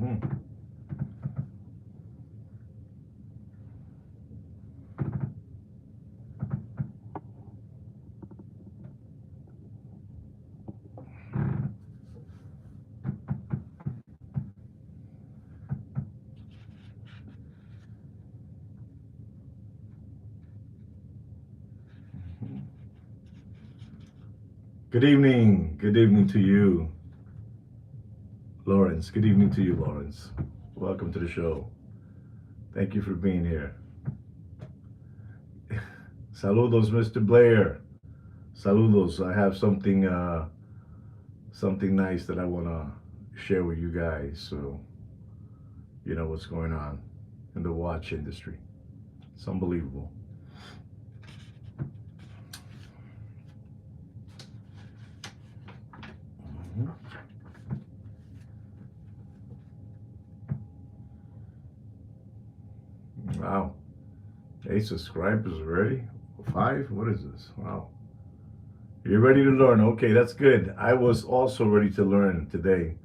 Good evening. Good evening to you, Lawrence. Good evening to you, Lawrence. Welcome to the show. Thank you for being here. Saludos, Mr. Blair. Saludos. I have something nice that I want to share with you guys, so you know what's going on in the watch industry. It's unbelievable. Mhm. Wow. 8 subscribers already? 5? What is this? Wow. You're ready to learn. Okay, that's good. I was also ready to learn today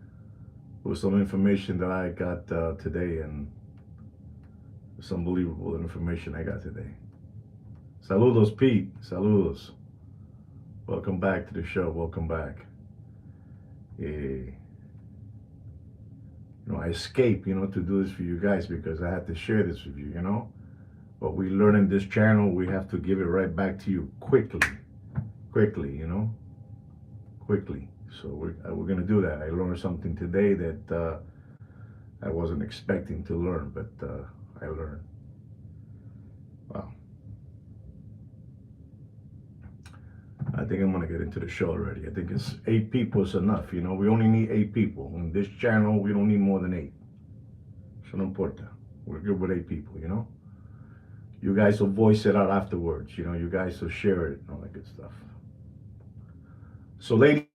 with some information that I got today, and it's unbelievable the information I got today. Saludos, Pete. Saludos. Welcome back to the show. Welcome back. I escaped, to do this for you guys because I had to share this with you. What we learn in this channel, we have to give it right back to you quickly, quickly. So we're gonna do that. I learned something today that I wasn't expecting to learn, but I learned. Wow. I think I'm gonna get into the show already. I think it's 8 people is enough. We only need 8 people. In this channel, we don't need more than 8. So no importa. We're good with 8 people. You guys will voice it out afterwards. You guys will share it and all that good stuff. So, ladies,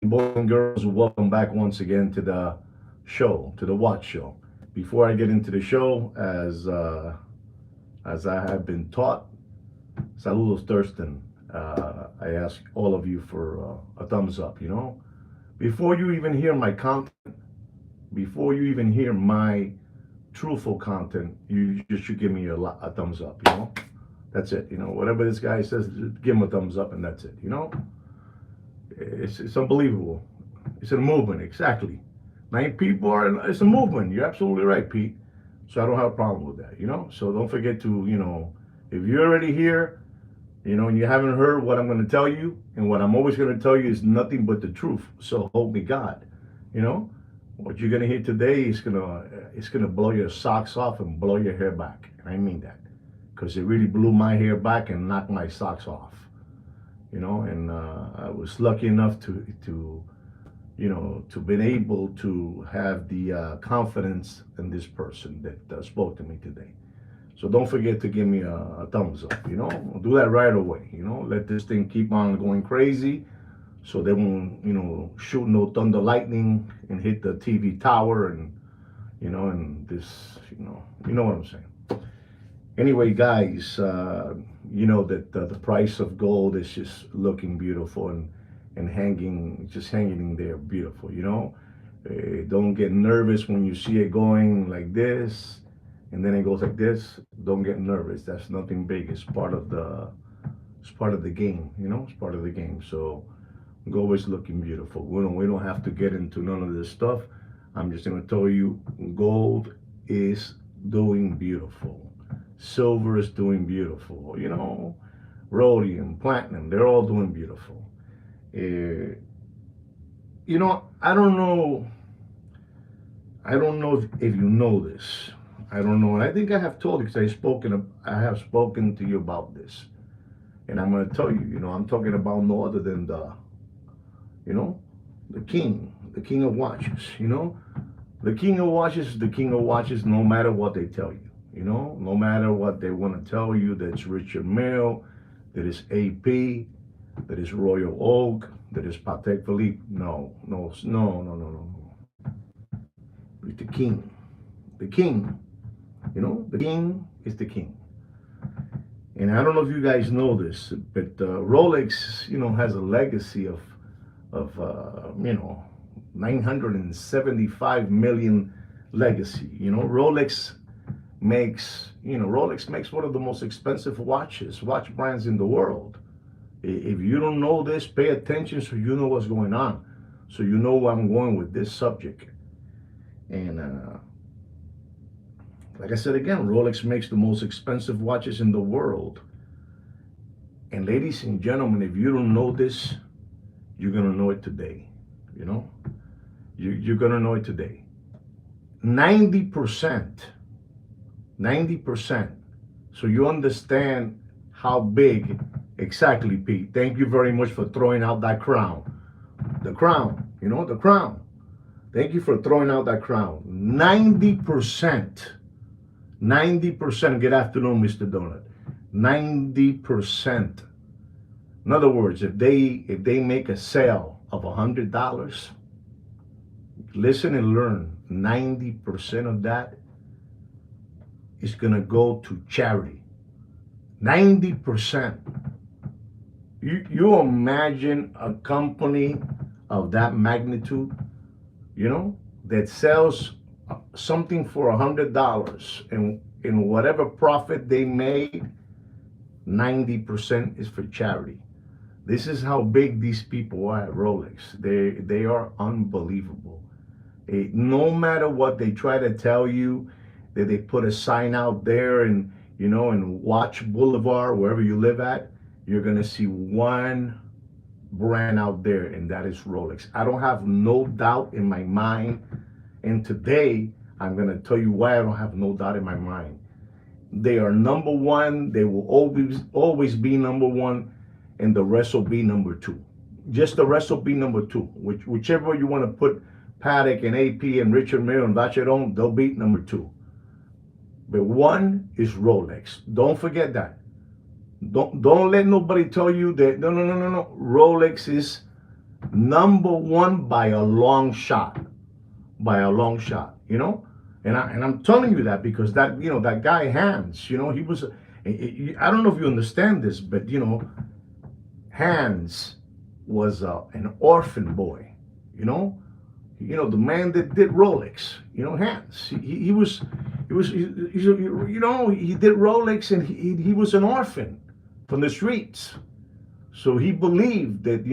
boys and girls, welcome back once again to the show, to the Watch Show. Before I get into the show, as I have been taught, saludos Thurston. I ask all of you for a thumbs up. Before you even hear my content, before you even hear my truthful content, you just should give me a thumbs up. That's it. Whatever this guy says, just give him a thumbs up, and that's it. It's unbelievable. It's a movement, exactly. 9 people it's a movement. You're absolutely right, Pete. So I don't have a problem with that. So don't forget to, if you're already here, and you haven't heard what I'm going to tell you, and what I'm always going to tell you is nothing but the truth. So help me God. What you're going to hear today is gonna blow your socks off and blow your hair back. And I mean that, because it really blew my hair back and knocked my socks off. And I was lucky enough to been able to have the confidence in this person that spoke to me today. So don't forget to give me a thumbs up. Do that right away. Let this thing keep on going crazy, so they won't shoot no thunder lightning and hit the TV tower and this what I'm saying. Anyway, guys, you know that the price of gold is just looking beautiful and hanging there beautiful. Don't get nervous when you see it going like this and then it goes like this. Don't get nervous. That's nothing big. It's part of the game. It's part of the game. So gold is looking beautiful. We don't have to get into none of this stuff. I'm just going to tell you, gold is doing beautiful. Silver is doing beautiful. Rhodium, platinum, they're all doing beautiful. I don't know. I don't know if you know this. I don't know, and I think I have told you because I have spoken to you about this, and I'm going to tell you. I'm talking about no other than the king of watches. The king of watches is the king of watches, no matter what they tell you. No matter what they want to tell you, that's Richard Mille, that is AP, that is Royal Oak, that is Patek Philippe. No. It's the king. The king. The king is the king. And I don't know if you guys know this, but Rolex, has a legacy of 975 million legacy. Rolex makes one of the most expensive watch brands in the world. If you don't know this, pay attention so you know what's going on, so you know where I'm going with this subject. And like I said again, Rolex makes the most expensive watches in the world. And ladies and gentlemen, if you don't know this, you're gonna know it today. You know, you're gonna know it today. 90%, 90%. So you understand how big exactly, Pete. Thank you very much for throwing out that crown. The crown, the crown. Thank you for throwing out that crown. 90%. 90%. Good afternoon, Mr. Donut. 90%. In other words, if they make a sale of $100, listen and learn. 90% of that is gonna go to charity. 90%. You imagine a company of that magnitude, that sells something for $100, and in whatever profit they made, 90% is for charity. This is how big these people are at Rolex. They are unbelievable. No matter what they try to tell you, that they put a sign out there and in Watch Boulevard, wherever you live at, you're gonna see one brand out there, and that is Rolex. I don't have no doubt in my mind, and today I'm gonna tell you why I don't have no doubt in my mind. They are number one. They will always be number one, and the rest will be number two. Just the rest will be number two. Whichever you want to put Patek and AP and Richard Mille and Vacheron, they'll be number two. But one is Rolex. Don't forget that. Don't let nobody tell you that no. Rolex is number one by a long shot. By a long shot, And I'm telling you that because that guy Hans, he was I don't know if you understand this, but Hans was an orphan boy, the man that did Rolex, Hans. He did Rolex, and he was an orphan from the streets. So he believed that,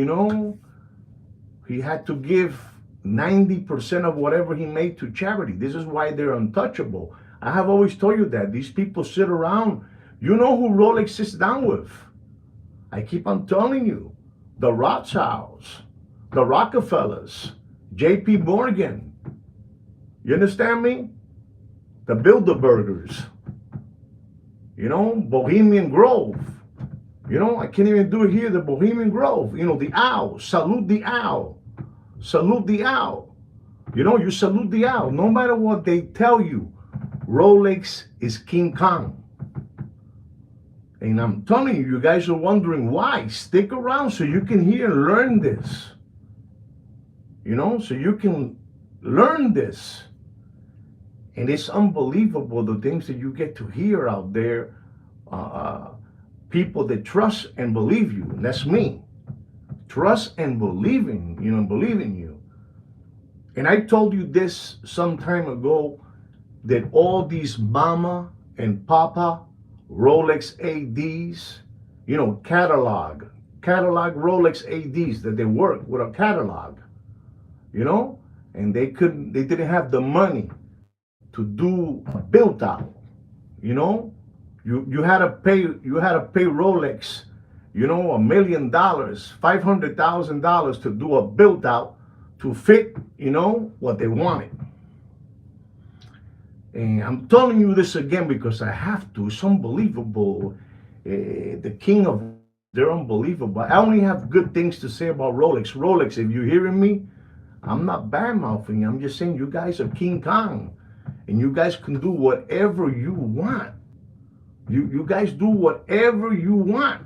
he had to give 90% of whatever he made to charity. This is why they're untouchable. I have always told you that. These people sit around. You know who Rolex sits down with? I keep on telling you. The Rothschilds, the Rockefellers, J.P. Morgan. You understand me? The Bilderbergers. Bohemian Grove. I can't even do it here. The Bohemian Grove. The owl. Salute the owl. Salute the owl. You salute the owl. No matter what they tell you, Rolex is King Kong. And I'm telling you, you guys are wondering why. Stick around so you can hear and learn this. So you can learn this. And it's unbelievable the things that you get to hear out there. People that trust and believe you. And that's me. Trust and believe in you. And I told you this some time ago, that all these mama and papa Rolex ADs, catalog Rolex ADs, that they work with a catalog, and they didn't have the money to do a build out, you had to pay Rolex, $1 million, $500,000 to do a build out to fit, what they wanted. And I'm telling you this again because I have to. It's unbelievable. The king of, they're unbelievable. I only have good things to say about Rolex. Rolex, if you're hearing me, I'm not bad-mouthing you. I'm just saying you guys are King Kong. And you guys can do whatever you want. You guys do whatever you want.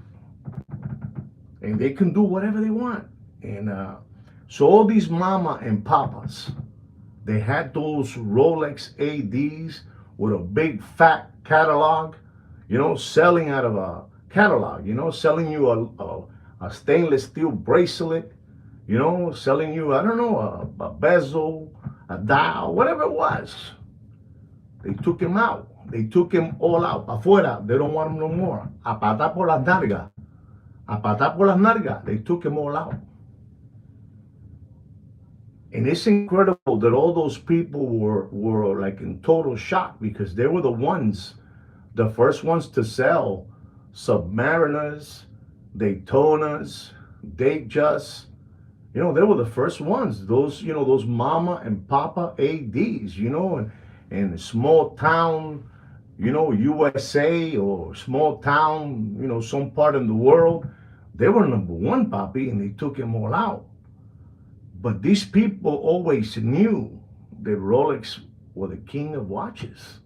And they can do whatever they want. And so all these mama and papas, they had those Rolex ADs with a big fat catalog, selling out of a catalog, selling you a stainless steel bracelet, selling you, I don't know, a bezel, a dial, whatever it was, They took him out. They took him all out. Afuera. They don't want him no more. A patar por las nalgas. A patar por las nalgas. They took him all out. And it's incredible that all those people were like in total shock because they were the first ones to sell Submariners, Daytonas, Datejust. They were the first ones. Those mama and papa ADs, and small town, USA or small town, some part in the world. They were number one, papi, and they took them all out. But these people always knew that Rolex were the king of watches.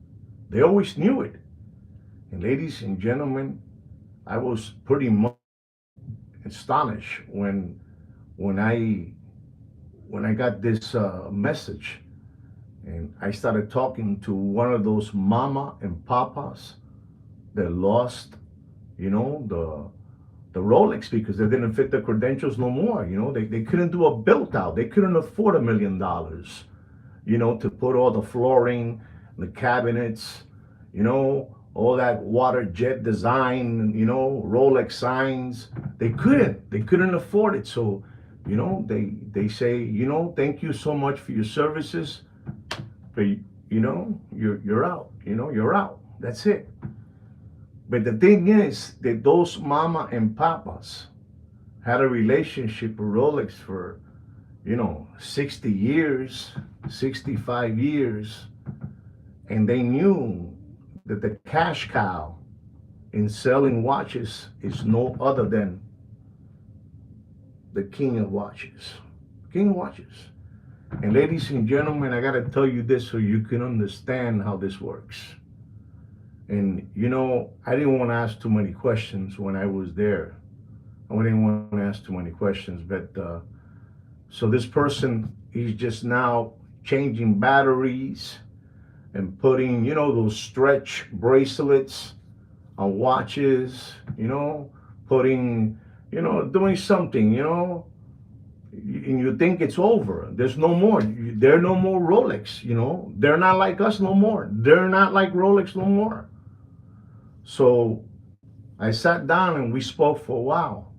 They always knew it. And ladies and gentlemen, I was pretty much astonished when I got this message, and I started talking to one of those mama and papas that lost, the Rolex because they didn't fit the credentials no more. They couldn't do a built out. They couldn't afford $1 million, to put all the flooring, the cabinets, all that water jet design, Rolex signs. They couldn't afford it. So, they say, thank you so much for your services, but you're out. You're out. That's it. But the thing is that those mama and papas had a relationship with Rolex for, 60 years, 65 years, and they knew that the cash cow in selling watches is no other than the king of watches. King of watches. And ladies and gentlemen, I gotta tell you this so you can understand how this works. And I didn't want to ask too many questions when I was there. I didn't want to ask too many questions, but so this person, he's just now changing batteries and putting, those stretch bracelets on watches, putting, doing something, and you think it's over. There's no more. There are no more Rolex, They're not like us no more. They're not like Rolex no more. So I sat down and we spoke for a while.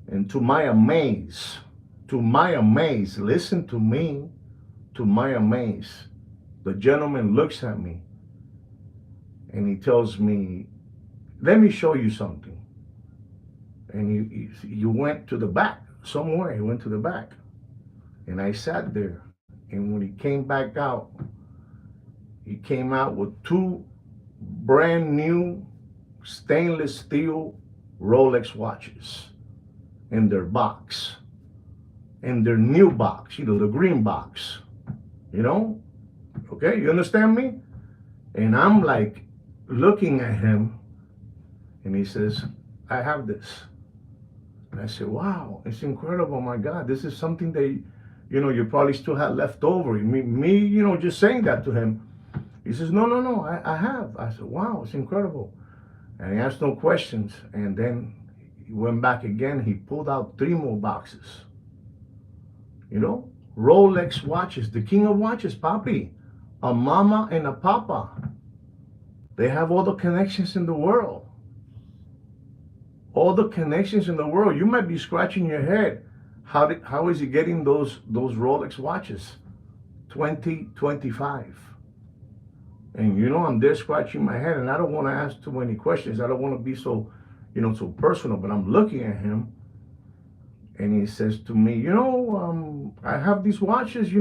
And to my amaze, listen to me, to my amaze, the gentleman looks at me and he tells me, let me show you something. And he went to the back somewhere. He went to the back. And I sat there. And when he came back out, he came out with two brand new stainless steel Rolex watches in their box, in their new box, the green box, okay, you understand me? And I'm like looking at him, and he says, I have this. And I said, wow, it's incredible. My God, this is something that, you probably still had left over. Me, just saying that to him. He says, no, I have. I said, wow, it's incredible. And he asked no questions. And then he went back again. He pulled out 3 more boxes. Rolex watches, the king of watches, papi. A mama and a papa. They have all the connections in the world. All the connections in the world. You might be scratching your head. How is he getting those Rolex watches? 2025. And I'm there scratching my head, and I don't want to ask too many questions. I don't want to be so, so personal. But I'm looking at him, and he says to me, I have these watches.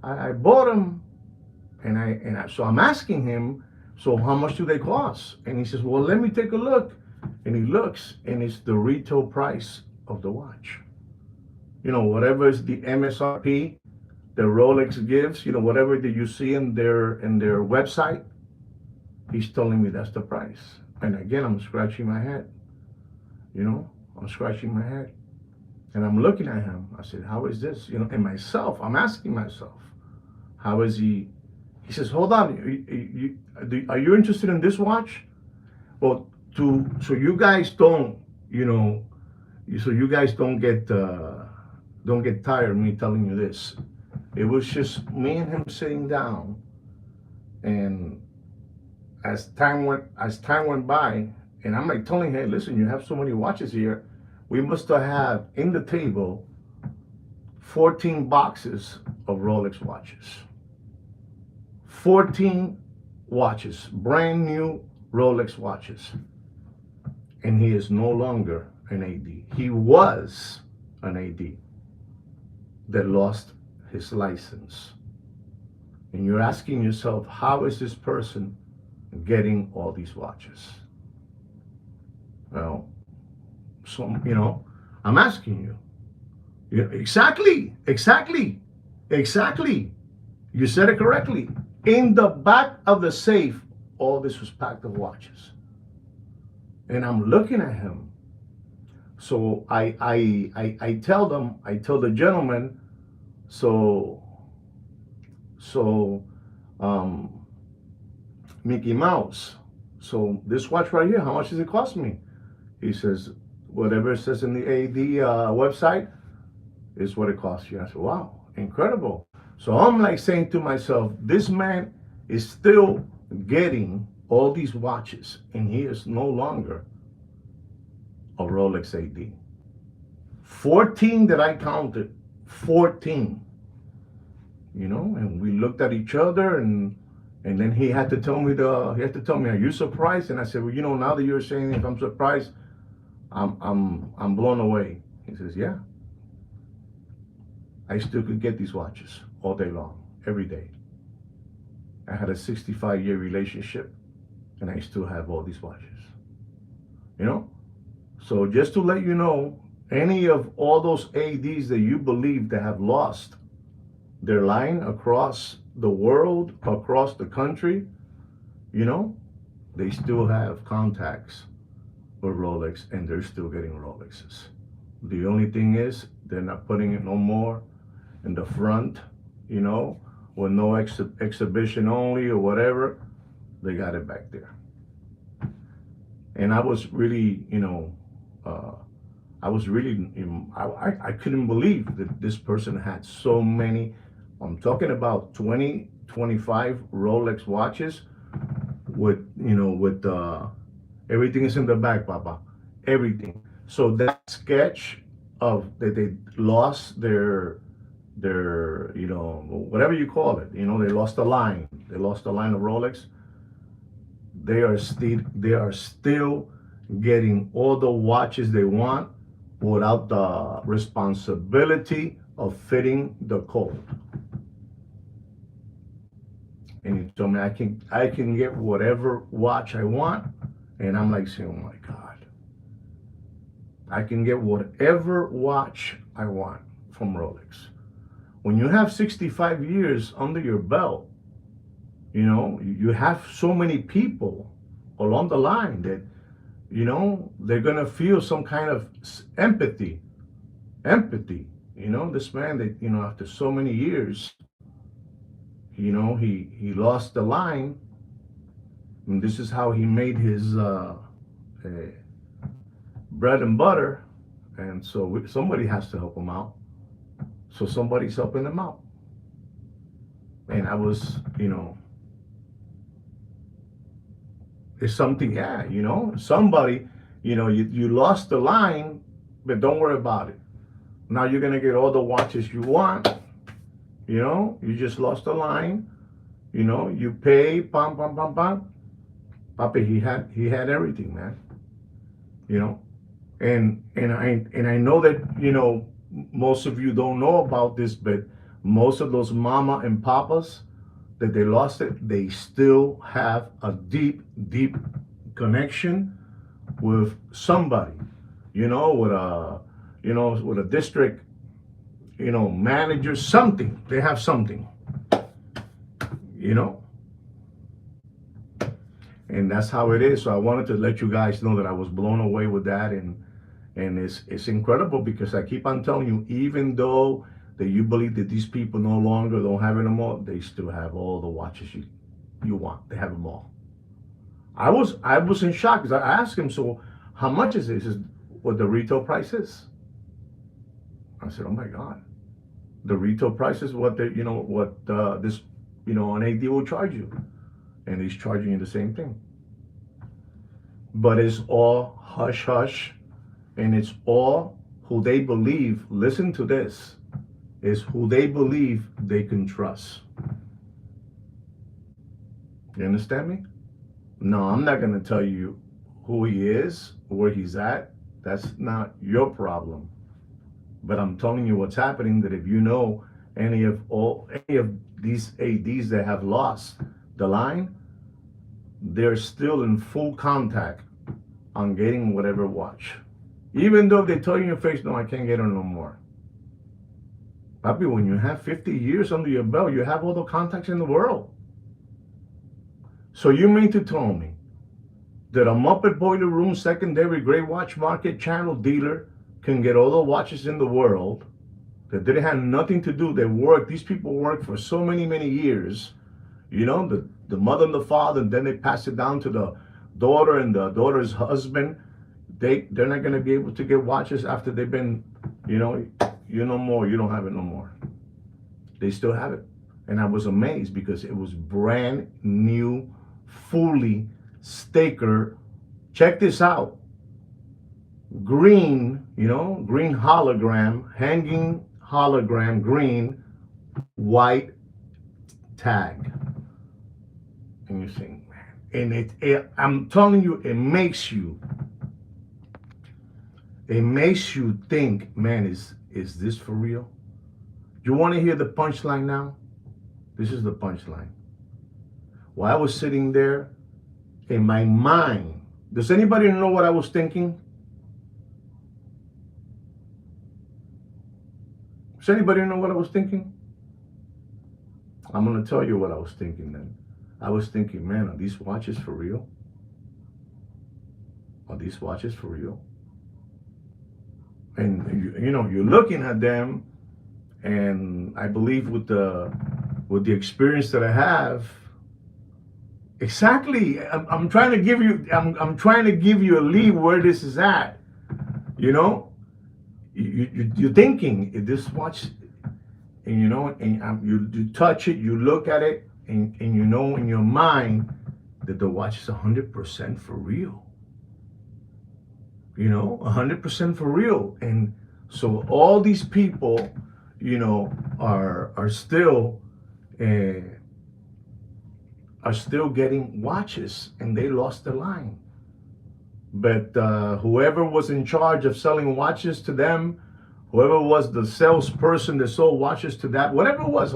I bought them, and so I'm asking him, so how much do they cost? And he says, well, let me take a look. And he looks, and it's the retail price of the watch. Whatever is the MSRP the Rolex gives, whatever that you see in their website, he's telling me that's the price. And again, I'm scratching my head. I'm scratching my head. And I'm looking at him. I said, how is this? And myself, I'm asking myself, how is he? He says, hold on, are you interested in this watch? Well, so you guys don't, so you guys don't get tired of me telling you this. It was just me and him sitting down, And as time went by, and I'm like telling her, listen, you have so many watches here, we must have in the table 14 boxes of Rolex watches. 14 watches, brand new Rolex watches. And he is no longer an AD. He was an AD that lost his license. And you're asking yourself, how is this person getting all these watches? Well, I'm asking you. Exactly. You said it correctly. In the back of the safe, all this was packed of watches. And I'm looking at him. So I tell the gentleman, so Mickey Mouse, so this watch right here, how much does it cost me? He says, whatever it says in the AD website is what it costs you. I said, wow, incredible. So I'm like saying to myself, this man is still getting all these watches, and he is no longer a Rolex AD. 14 that I counted, 14. And we looked at each other, and then he had to tell me, are you surprised? And I said, well, now that you're saying if I'm surprised, I'm blown away. He says, yeah. I still could get these watches all day long, every day. I had a 65-year relationship, and I still have all these watches. So just to let you know, any of all those ADs that you believe that have lost their line across the world, across the country, they still have contacts with Rolex, and they're still getting Rolexes. The only thing is, they're not putting it no more in the front, with no exhibition only or whatever. They got it back there. And I was really, I couldn't believe that this person had so many. I'm talking about 20, 25 Rolex watches with everything is in the back, Papa. Everything. So that sketch of that they lost their whatever you call it, they lost the line. They lost the line of Rolex. They are still getting all the watches they want without the responsibility of fitting the code. And he told me I can get whatever watch I want, and I'm like saying, oh my God, I can get whatever watch I want from Rolex. When you have 65 years under your belt, you have so many people along the line that, they're gonna feel some kind of empathy. This man that, after so many years, he lost the line, and this is how he made his bread and butter, and so somebody has to help him out. So somebody's helping him out. And I was, it's something, somebody, you lost the line, but don't worry about it. Now you're gonna get all the watches you want. You just lost the line. You pay, pam, pam, pam, pam. Papi, he had everything, man. And I know that, most of you don't know about this, but most of those mama and papas that they lost it, they still have a deep connection with somebody, with a district, manager, something. They have something, and that's how it is. So I wanted to let you guys know that I was blown away with that, and it's incredible because I keep on telling you, even though that you believe that these people no longer don't have it anymore, they still have all the watches you want. They have them all. I was in shock because I asked him, so how much is this? He says, what the retail price is. I said, oh my God, the retail price is what this an AD will charge you. and he's charging you the same thing. But it's all hush hush, and it's all who they believe, listen to this, is who they believe they can trust. You understand me? No, I'm not going to tell you who he is, where he's at. That's not your problem. But I'm telling you what's happening, that if you know any of these ADs that have lost the line, they're still in full contact on getting whatever watch. Even though they tell you in your face, no, I can't get it no more. Papi, when you have 50 years under your belt, you have all the contacts in the world. So you mean to tell me that a Muppet Boiler Room secondary gray watch market channel dealer can get all the watches in the world that didn't have nothing to do? They worked, these people worked for so many years, you know, the mother and the father, and then they pass it down to the daughter and the daughter's husband. They're not going to be able to get watches after they've been, you no more, you don't have it no more. They still have it. And I was amazed because it was brand new, fully staker. Check this out. Green, green hologram, hanging hologram, green, white tag. And you're saying, man, and I'm telling you, it makes you think, man, is this for real? You want to hear the punchline now? This is the punchline. While I was sitting there, in my mind, does anybody know what I was thinking? Does anybody know what I was thinking? I'm going to tell you what I was thinking then. I was thinking, man, are these watches for real? Are these watches for real? And you're looking at them, and I believe with the experience that I have, exactly, I'm trying to give you, I'm trying to give you a lead where this is at. You're thinking this watch, and you touch it, you look at it, and you know in your mind that the watch is 100% for real. 100% for real. And so all these people, are still getting watches, and they lost the line. But whoever was in charge of selling watches to them, whoever was the salesperson that sold watches to that, whatever it was,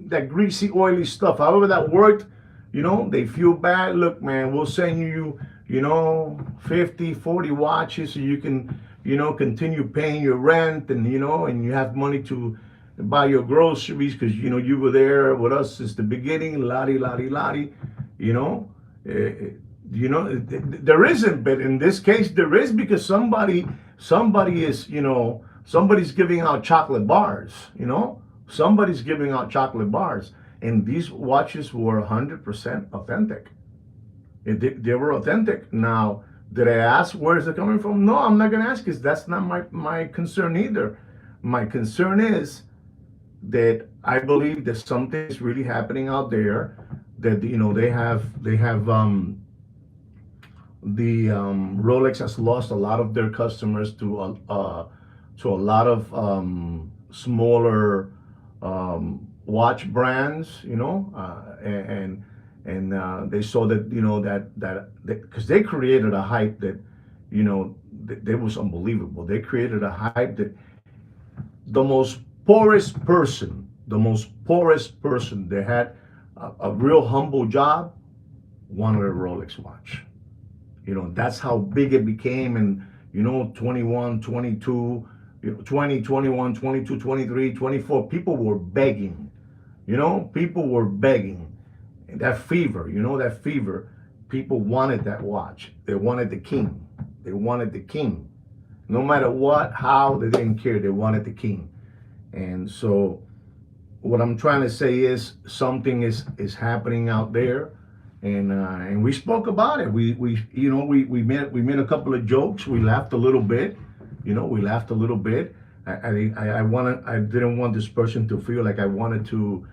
that greasy, oily stuff, however that worked, they feel bad. Look, man, we'll send you 50, 40 watches so you can, continue paying your rent, and, and you have money to buy your groceries because, you were there with us since the beginning, lottie. There isn't, but in this case there is, because somebody is, somebody's giving out chocolate bars, somebody's giving out chocolate bars, and these watches were 100% authentic. They were authentic. Now, did I ask where is it coming from? No, I'm not going to ask, because that's not my concern either. My concern is that I believe that something is really happening out there, that they have Rolex has lost a lot of their customers to a lot of smaller watch brands, and they saw that because they created a hype that that was unbelievable. They created a hype that the most poorest person that had a real humble job wanted a Rolex watch. That's how big it became. And 21, 22, 20, 21, 22, 23, 24, people were begging. People were begging. And that fever, people wanted that watch. They wanted the king. No matter what, how, they didn't care. They wanted the king. And so what I'm trying to say is something is happening out there. And we spoke about it. We made a couple of jokes. We laughed a little bit. I didn't want this person to feel like I wanted to,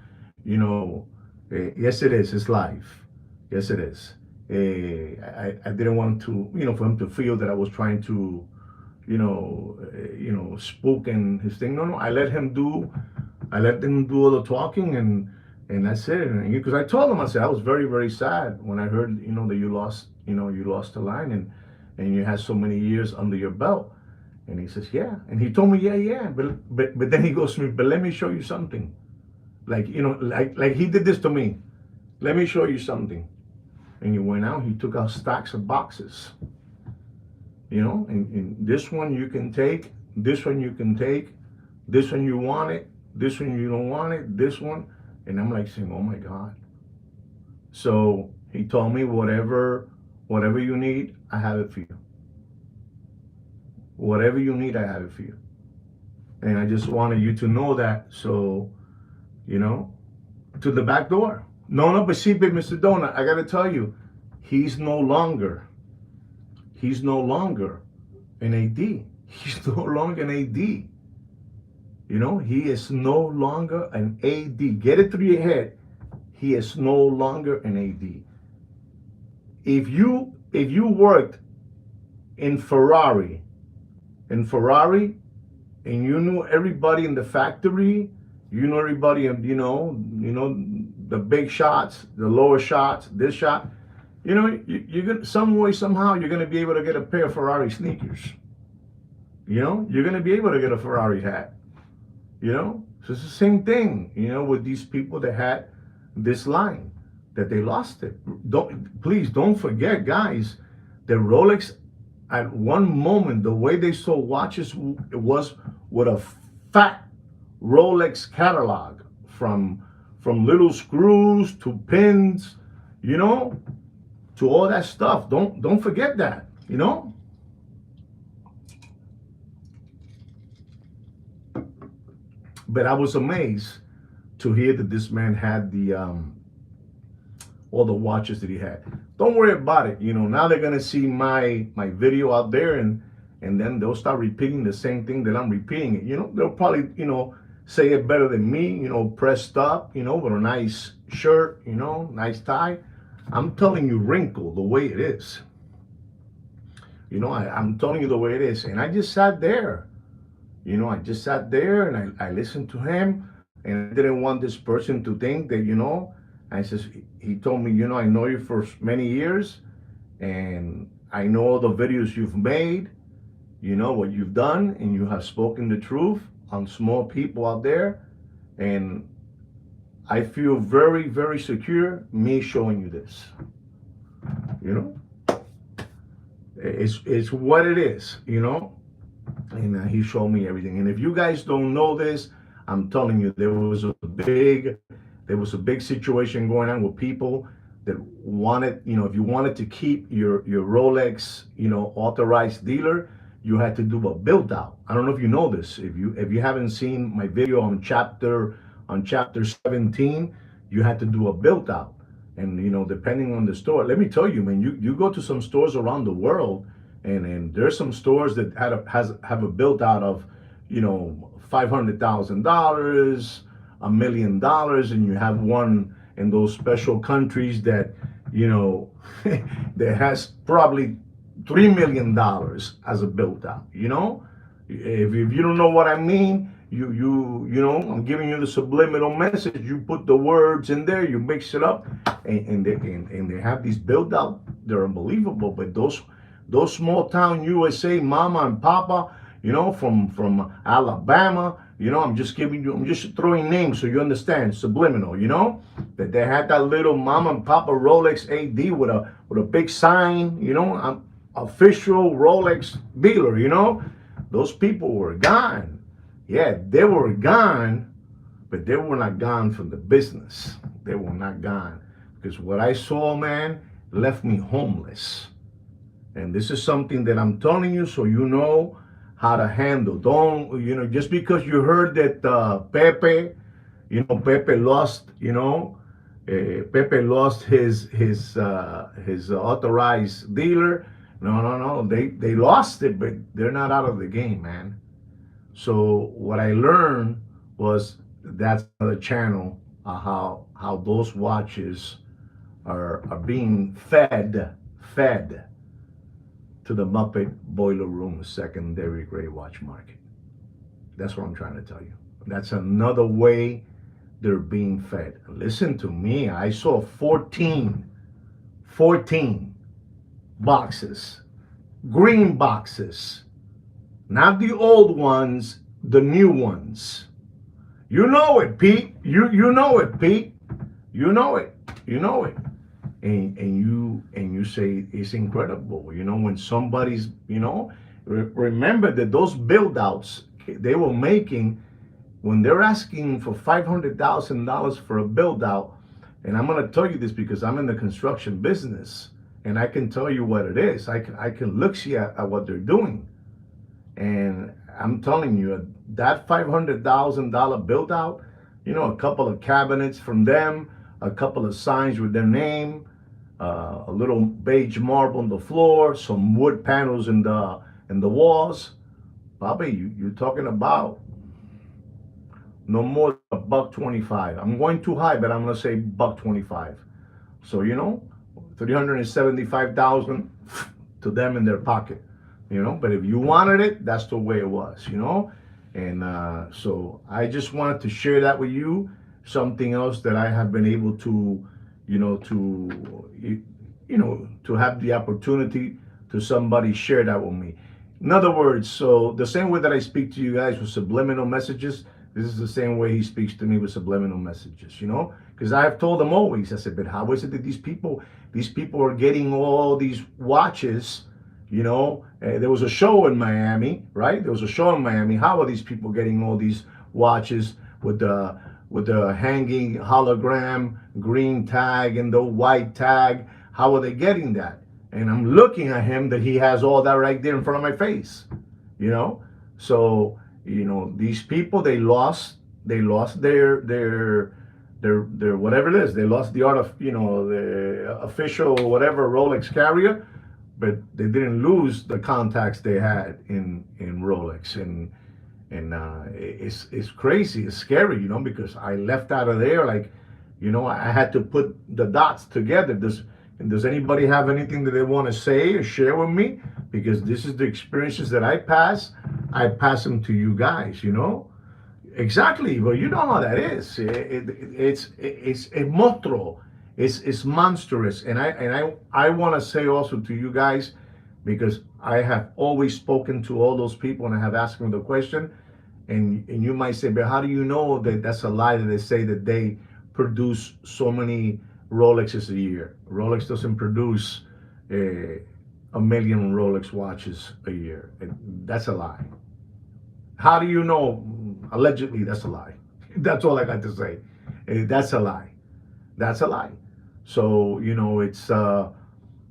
Yes, it is. It's live. Yes, it is. I didn't want to, for him to feel that I was trying to, spook and his thing. No, no. I let him do all the talking, and that's it. And because I told him, I said I was very, very sad when I heard, that you lost the line, and you had so many years under your belt. And he says, yeah. And he told me, yeah, yeah. But then he goes to me, but let me show you something. Like, like he did this to me. Let me show you something. And he went out, he took out stacks of boxes. And this one you can take, this one you can take, this one you want it, this one you don't want it, this one. And I'm like saying, oh my God. So he told me, whatever you need, I have it for you. Whatever you need, I have it for you. And I just wanted you to know that. So, you know, to the back door. No, no, but see, big Mr. Donut, I gotta tell you, he's no longer an AD. He's no longer an AD. He is no longer an AD. Get it through your head. He is no longer an AD. If you worked in Ferrari, and you knew everybody in the factory, you know everybody, the big shots, the lower shots, this shot, you're gonna some way somehow you're gonna be able to get a pair of Ferrari sneakers. You're gonna be able to get a Ferrari hat. So it's the same thing, with these people that had this line, that they lost it. Please don't forget, guys, that Rolex at one moment, the way they sold watches, it was with a fat Rolex catalog, from little screws to pins, to all that stuff. Don't forget that. But I was amazed to hear that this man had the all the watches that he had. Don't worry about it. Now they're gonna see my video out there, and then they'll start repeating the same thing that I'm repeating it. They'll probably say it better than me. Pressed up. With a nice shirt. Nice tie. I'm telling you, wrinkle the way it is. I'm telling you the way it is, and I just sat there. I just sat there and I listened to him, and I didn't want this person to think that, I says, he told me, I know you for many years, and I know all the videos you've made, what you've done, and you have spoken the truth on small people out there, and I feel very, very secure me showing you this. It's what it is, and he showed me everything. And if you guys don't know this, I'm telling you, there was a big situation going on with people that wanted, if you wanted to keep your Rolex, authorized dealer, you had to do a build out. I don't know if you know this. If you haven't seen my video on chapter 17, you had to do a build out. And depending on the store, let me tell you, man, you go to some stores around the world, and there's some stores that have a built out of, $500,000, $1 million, and you have one in those special countries that, that has probably $3 million as a built out. If you don't know what I mean, I'm giving you the subliminal message. You put the words in there, you mix it up, and they have these built out. They're unbelievable. But those small town USA mama and papa, from Alabama, I'm just throwing names so you understand, subliminal, that they had that little mama and papa Rolex AD with a big sign, I'm official Rolex dealer, those people were gone. Yeah, they were gone, but they were not gone from the business. They were not gone, because what I saw, man, left me homeless. And this is something that I'm telling you so you know how to handle. Don't, just because you heard that Pepe lost, Pepe lost his authorized dealer. No. They lost it, but they're not out of the game, man. So what I learned was that's another channel how those watches are being fed to the Muppet boiler room secondary gray watch market. That's what I'm trying to tell you. That's another way they're being fed. Listen to me. I saw 14 boxes, green boxes, not the old ones, the new ones. You know it, Pete. You know it, Pete. You know it. You know it. And you say it's incredible. You know, when somebody's, remember that those build outs they were making, when they're asking for $500,000 for a build out, and I'm going to tell you this because I'm in the construction business and I can tell you what it is. I can look see at what they're doing. And I'm telling you, that $500,000 build out, a couple of cabinets from them, a couple of signs with their name, a little beige marble on the floor, some wood panels in the walls. Bobby, you're talking about no more than $125. I'm going too high, but I'm gonna say $125. So $375,000 to them in their pocket. But if you wanted it, that's the way it was. And so I just wanted to share that with you. Something else that I have been able to, to have the opportunity to somebody share that with me. In other words, so the same way that I speak to you guys with subliminal messages, this is the same way he speaks to me with subliminal messages, because I have told them always, I said, but how is it that these people are getting all these watches, there was a show in Miami, right? There was a show in Miami. How are these people getting all these watches with the hanging hologram green tag and the white tag? How are they getting that? And I'm looking at him that he has all that right there in front of my face, So, these people, they lost their whatever it is. They lost the art of, the official whatever Rolex carrier, but they didn't lose the contacts they had in Rolex. And it's crazy. It's scary, because I left out of there like, I had to put the dots together. Does anybody have anything that they want to say or share with me? Because this is the experiences that I pass them to you guys, Exactly. Well, you know how that is. It's a monstruo. It's monstrous. And I want to say also to you guys, because I have always spoken to all those people and I have asked them the question, and you might say, but how do you know that that's a lie that they say that they produce so many Rolexes a year? Rolex doesn't produce a million Rolex watches a year. That's a lie. How do you know? Allegedly, that's a lie. That's all I got to say. That's a lie. That's a lie. So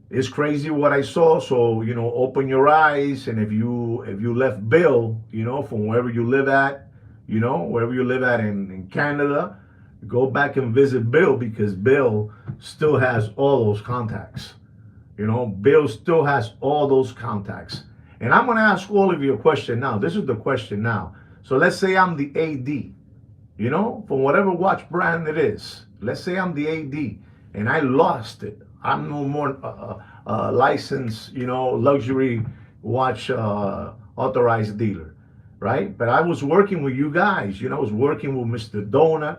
it's crazy what I saw. So open your eyes, and if you left Bill, from wherever you live at, wherever you live at in Canada, go back and visit Bill, because Bill still has all those contacts. Bill still has all those contacts. And I'm going to ask all of you a question now. This is the question now. So let's say I'm the AD, from whatever watch brand it is. Let's say I'm the AD and I lost it. I'm no more licensed, luxury watch authorized dealer, right? But I was working with you guys. I was working with Mr. Donut,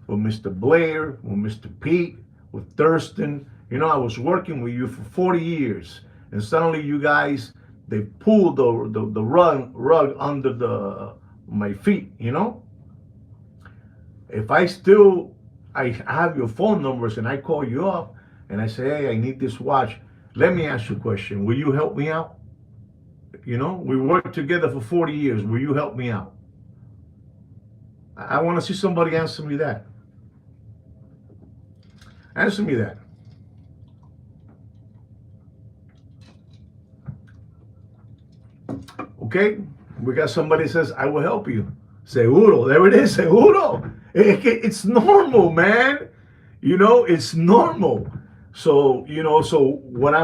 with Mr. Blair, with Mr. Pete, with Thurston. I was working with you for 40 years. And suddenly you guys, they pulled the rug under my feet, If I have your phone numbers and I call you up and I say, hey, I need this watch. Let me ask you a question. Will you help me out? We worked together for 40 years. Will you help me out? I want to see somebody answer me that. Answer me that. Okay, we got somebody says, I will help you. Seguro, there it is, seguro. It's normal, man. It's normal. So, so when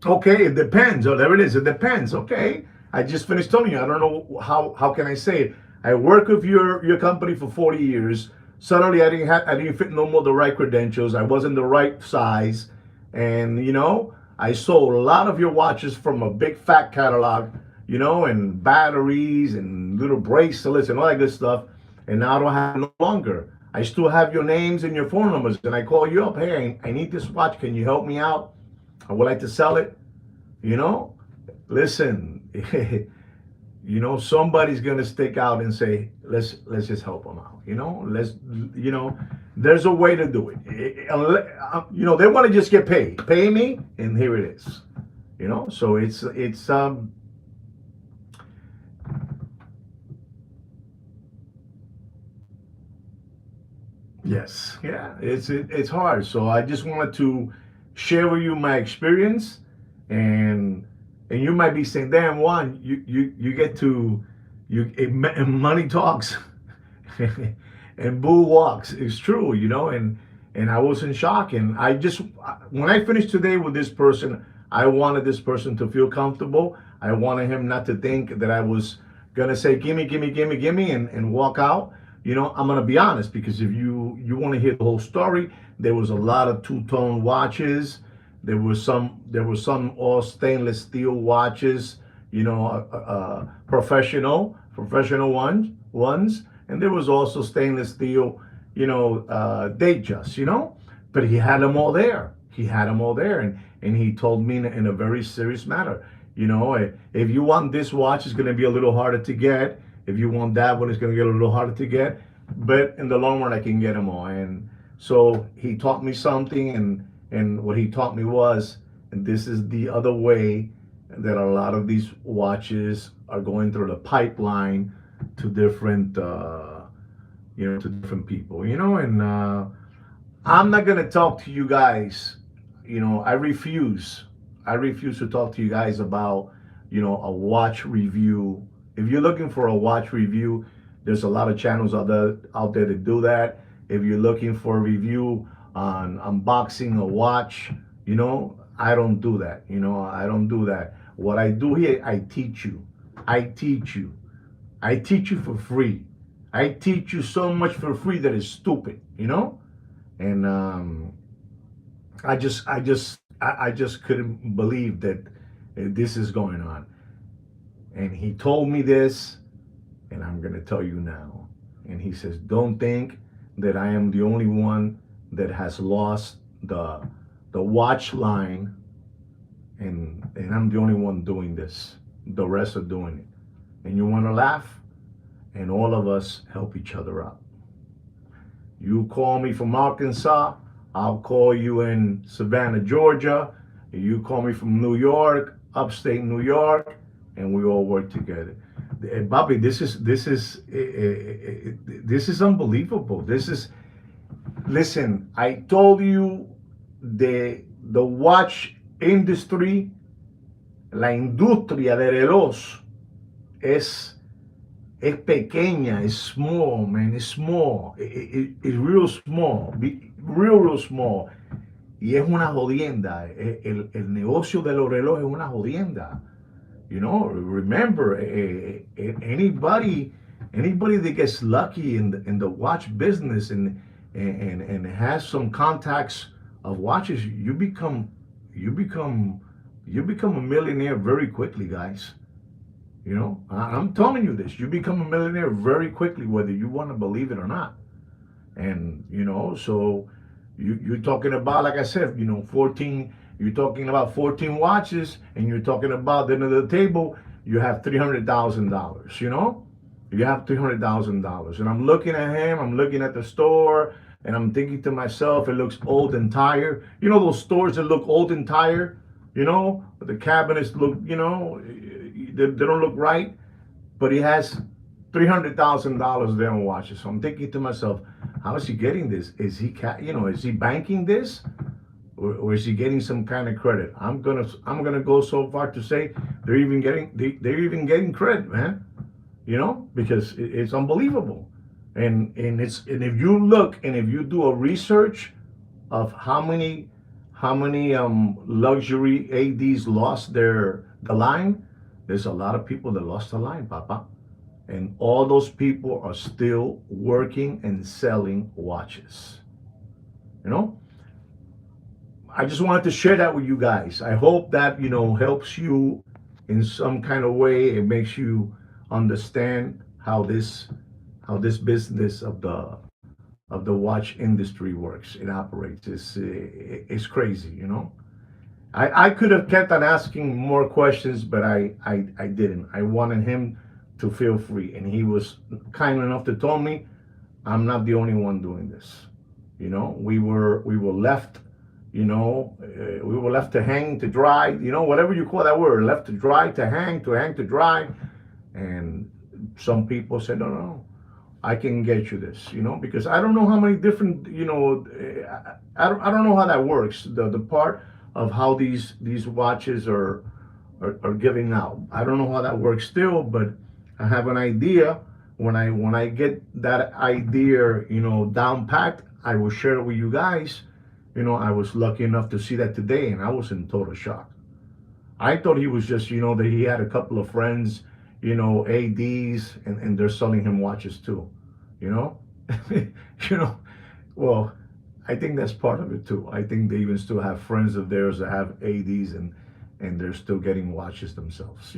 okay, it depends. Oh, there it is, it depends. Okay, I just finished telling you, I don't know how can I say it. I work with your company for 40 years. Suddenly I didn't fit no more the right credentials. I wasn't the right size, and I sold a lot of your watches from a big fat catalog, and batteries and little bracelets and all that good stuff. And now I don't have no longer. I still have your names and your phone numbers, and I call you up. Hey, I need this watch. Can you help me out? I would like to sell it. You know, listen. Somebody's gonna stick out and say, let's just help them out. There's a way to do it. They want to just get paid. Pay me, and here it is. So it's yes, yeah, it's hard. So I just wanted to share with you my experience, and you might be saying, "Damn, Juan, you get to money talks, and bull walks." It's true, and I was in shock, and when I finished today with this person, I wanted this person to feel comfortable. I wanted him not to think that I was gonna say, "Gimme, gimme, gimme, gimme," and walk out. I'm gonna be honest, because if you want to hear the whole story, there was a lot of two-tone watches. There were some all stainless steel watches, professional ones, and there was also stainless steel, Datejust, but he had them all there. He had them all there, and he told me in a very serious matter, if you want this watch, it's going to be a little harder to get. If you want that one, it's going to get a little harder to get. But in the long run, I can get them all. And so he taught me something, and what he taught me was, and this is the other way that a lot of these watches are going through the pipeline to different, to different people, and I'm not gonna talk to you guys. I refuse. I refuse to talk to you guys about, a watch review. If you're looking for a watch review, there's a lot of channels out there that do that. If you're looking for a review on unboxing a watch, I don't do that. I don't do that. What I do here, I teach you. I teach you. I teach you for free. I teach you so much for free that it's stupid, And I just couldn't believe that this is going on. And he told me this, and I'm gonna tell you now. And he says, "Don't think that I am the only one that has lost the watch line, and I'm the only one doing this. The rest are doing it. And you want to laugh, and all of us help each other out. You call me from Arkansas, I'll call you in Savannah, Georgia. You call me from New York, upstate New York, and we all work together." Bobby, this is unbelievable. Listen, I told you, the watch industry, la industria de reloj es pequeña, es small, man, it's small, it's real small, real small, y es una jodienda. El negocio de los relojes es una jodienda. Remember, anybody that gets lucky in the watch business and has some contacts of watches, you become a millionaire very quickly, guys. I'm telling you this. You become a millionaire very quickly, whether you want to believe it or not. And so you're talking about, like I said, 14. You're talking about 14 watches, and you're talking about the end of the table, you have $300,000. You have $300,000. And I'm looking at him. I'm looking at the store, and I'm thinking to myself, it looks old and tired. Those stores that look old and tired. The cabinets look, they don't look right. But he has $300,000 there on watches. So I'm thinking to myself, how is he getting this? Is he banking this? Or is he getting some kind of credit? I'm gonna go so far to say they're even getting credit, man. Because it's unbelievable. And if you look and if you do a research of how many luxury ADs lost the line, there's a lot of people that lost the line, Papa. And all those people are still working and selling watches. You know, I just wanted to share that with you guys. I hope that, helps you in some kind of way. It makes you understand how this business of the watch industry works. It operates. It's crazy, I could have kept on asking more questions, but I didn't. I wanted him to feel free, and he was kind enough to tell me I'm not the only one doing this. We were left, we were left to hang, to dry, whatever you call that word, left to dry, to hang, to dry. And some people said, no, no, I can get you this, because I don't know how many different, I don't know how that works. The part of how these watches are giving out. I don't know how that works still, but I have an idea. When I get that idea, down packed, I will share it with you guys. I was lucky enough to see that today, and I was in total shock. I thought he was just, that he had a couple of friends, ADs, and they're selling him watches too, you know? you know, well, I think that's part of it too. I think they even still have friends of theirs that have ADs and they're still getting watches themselves.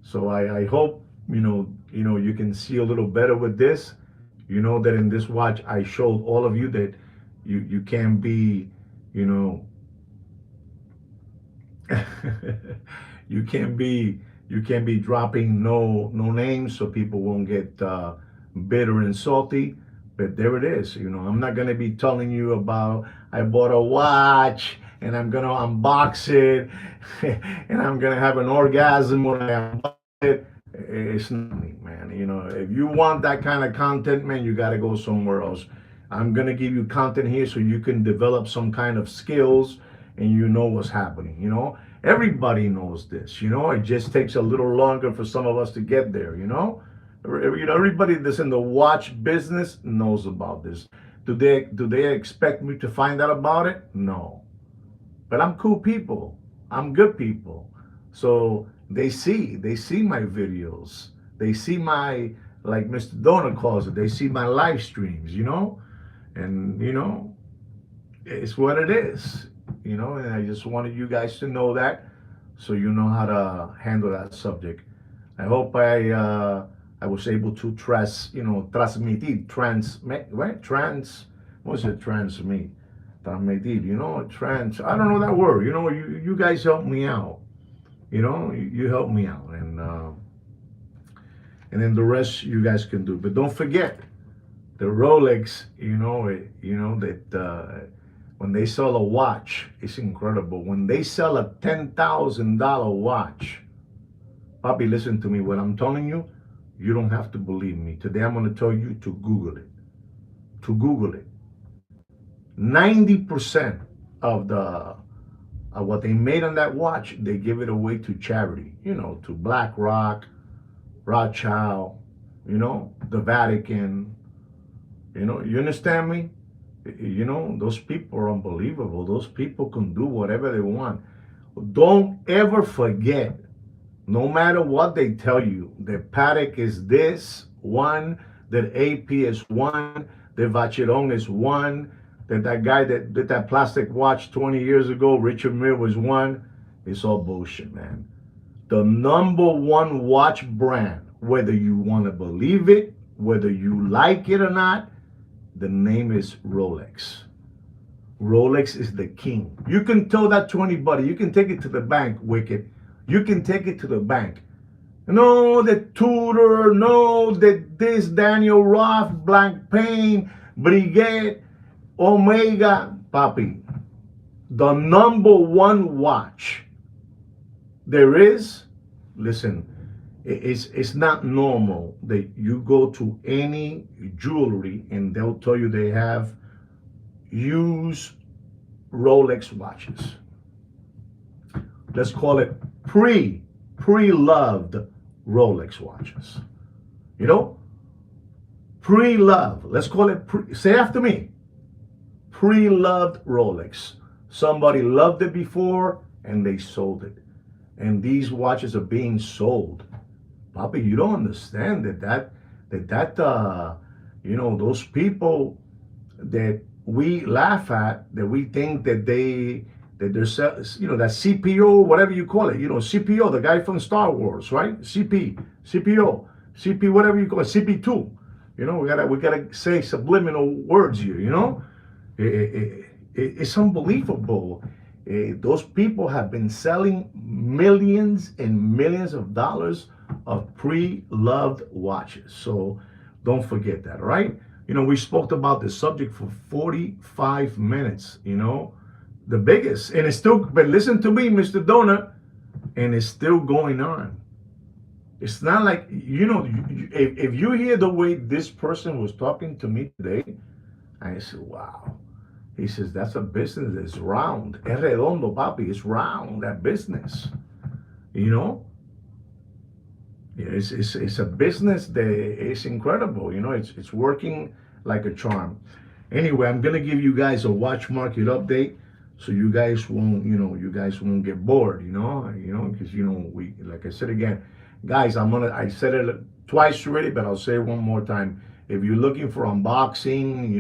So I hope, you can see a little better with this. You know that in this watch, I showed all of you that you can be, you can't be dropping no names so people won't get bitter and salty. But there it is. I'm not gonna be telling you about I bought a watch and I'm gonna unbox it and I'm gonna have an orgasm when I unbox it. It's not me, man. If you want that kind of content, man, you gotta go somewhere else. I'm gonna give you content here so you can develop some kind of skills and you know what's happening. Everybody knows this. It just takes a little longer for some of us to get there. Everybody that's in the watch business knows about this. Do they expect me to find out about it? No. But I'm cool people. I'm good people. So they see my videos. They see my, like Mr. Donor calls it, they see my live streams, and it's what it is, and I just wanted you guys to know that so you know how to handle that subject. I hope I was able to transmitir, what's it, transmit? Transmitir, I don't know that word. You guys help me out. You help me out, and then the rest you guys can do. But don't forget the Rolex. That when they sell a watch, it's incredible. When they sell a $10,000 watch, Papi, listen to me. What I'm telling you, you don't have to believe me. Today I'm going to tell you to Google it. 90% of what they made on that watch, they give it away to charity. To BlackRock, Rothschild, the Vatican. You understand me? Those people are unbelievable. Those people can do whatever they want. Don't ever forget, no matter what they tell you, that Patek is this one, that AP is one, that Vacheron is one, that guy that did that plastic watch 20 years ago, Richard Mille, was one. It's all bullshit, man. The number one watch brand, whether you want to believe it, whether you like it or not, the name is Rolex. Rolex is the king. You can tell that to anybody. You can take it to the bank, Wicked. You can take it to the bank. No, that Tudor, no, that this Daniel Roth, Blank Pain, Brigade, Omega, Papi. The number one watch there is, listen, it's not normal that you go to any jewelry and they'll tell you they have used Rolex watches. Let's call it pre-loved Rolex watches. Pre-loved. Let's call it say after me. Pre-loved Rolex. Somebody loved it before and they sold it. And these watches are being sold Bobby, you don't understand that those people that we laugh at, that we think that that CPO, whatever you call it, CPO, the guy from Star Wars, right? CPO, whatever you call it, CP2. We gotta say subliminal words here. It's unbelievable. Those people have been selling millions and millions of dollars of pre-loved watches. So don't forget that, right? We spoke about the subject for 45 minutes, the biggest. And it's still, but listen to me, Mr. Donut, and it's still going on. It's not like, if you hear the way this person was talking to me today, I said, wow. He says, that's a business that's round. Es redondo, papi. It's round, that business. It's a business that is incredible. It's working like a charm. Anyway, I'm gonna give you guys a watch market update, so you guys won't get bored. Because we, like I said again, guys, I said it twice already, but I'll say it one more time. If you're looking for unboxing,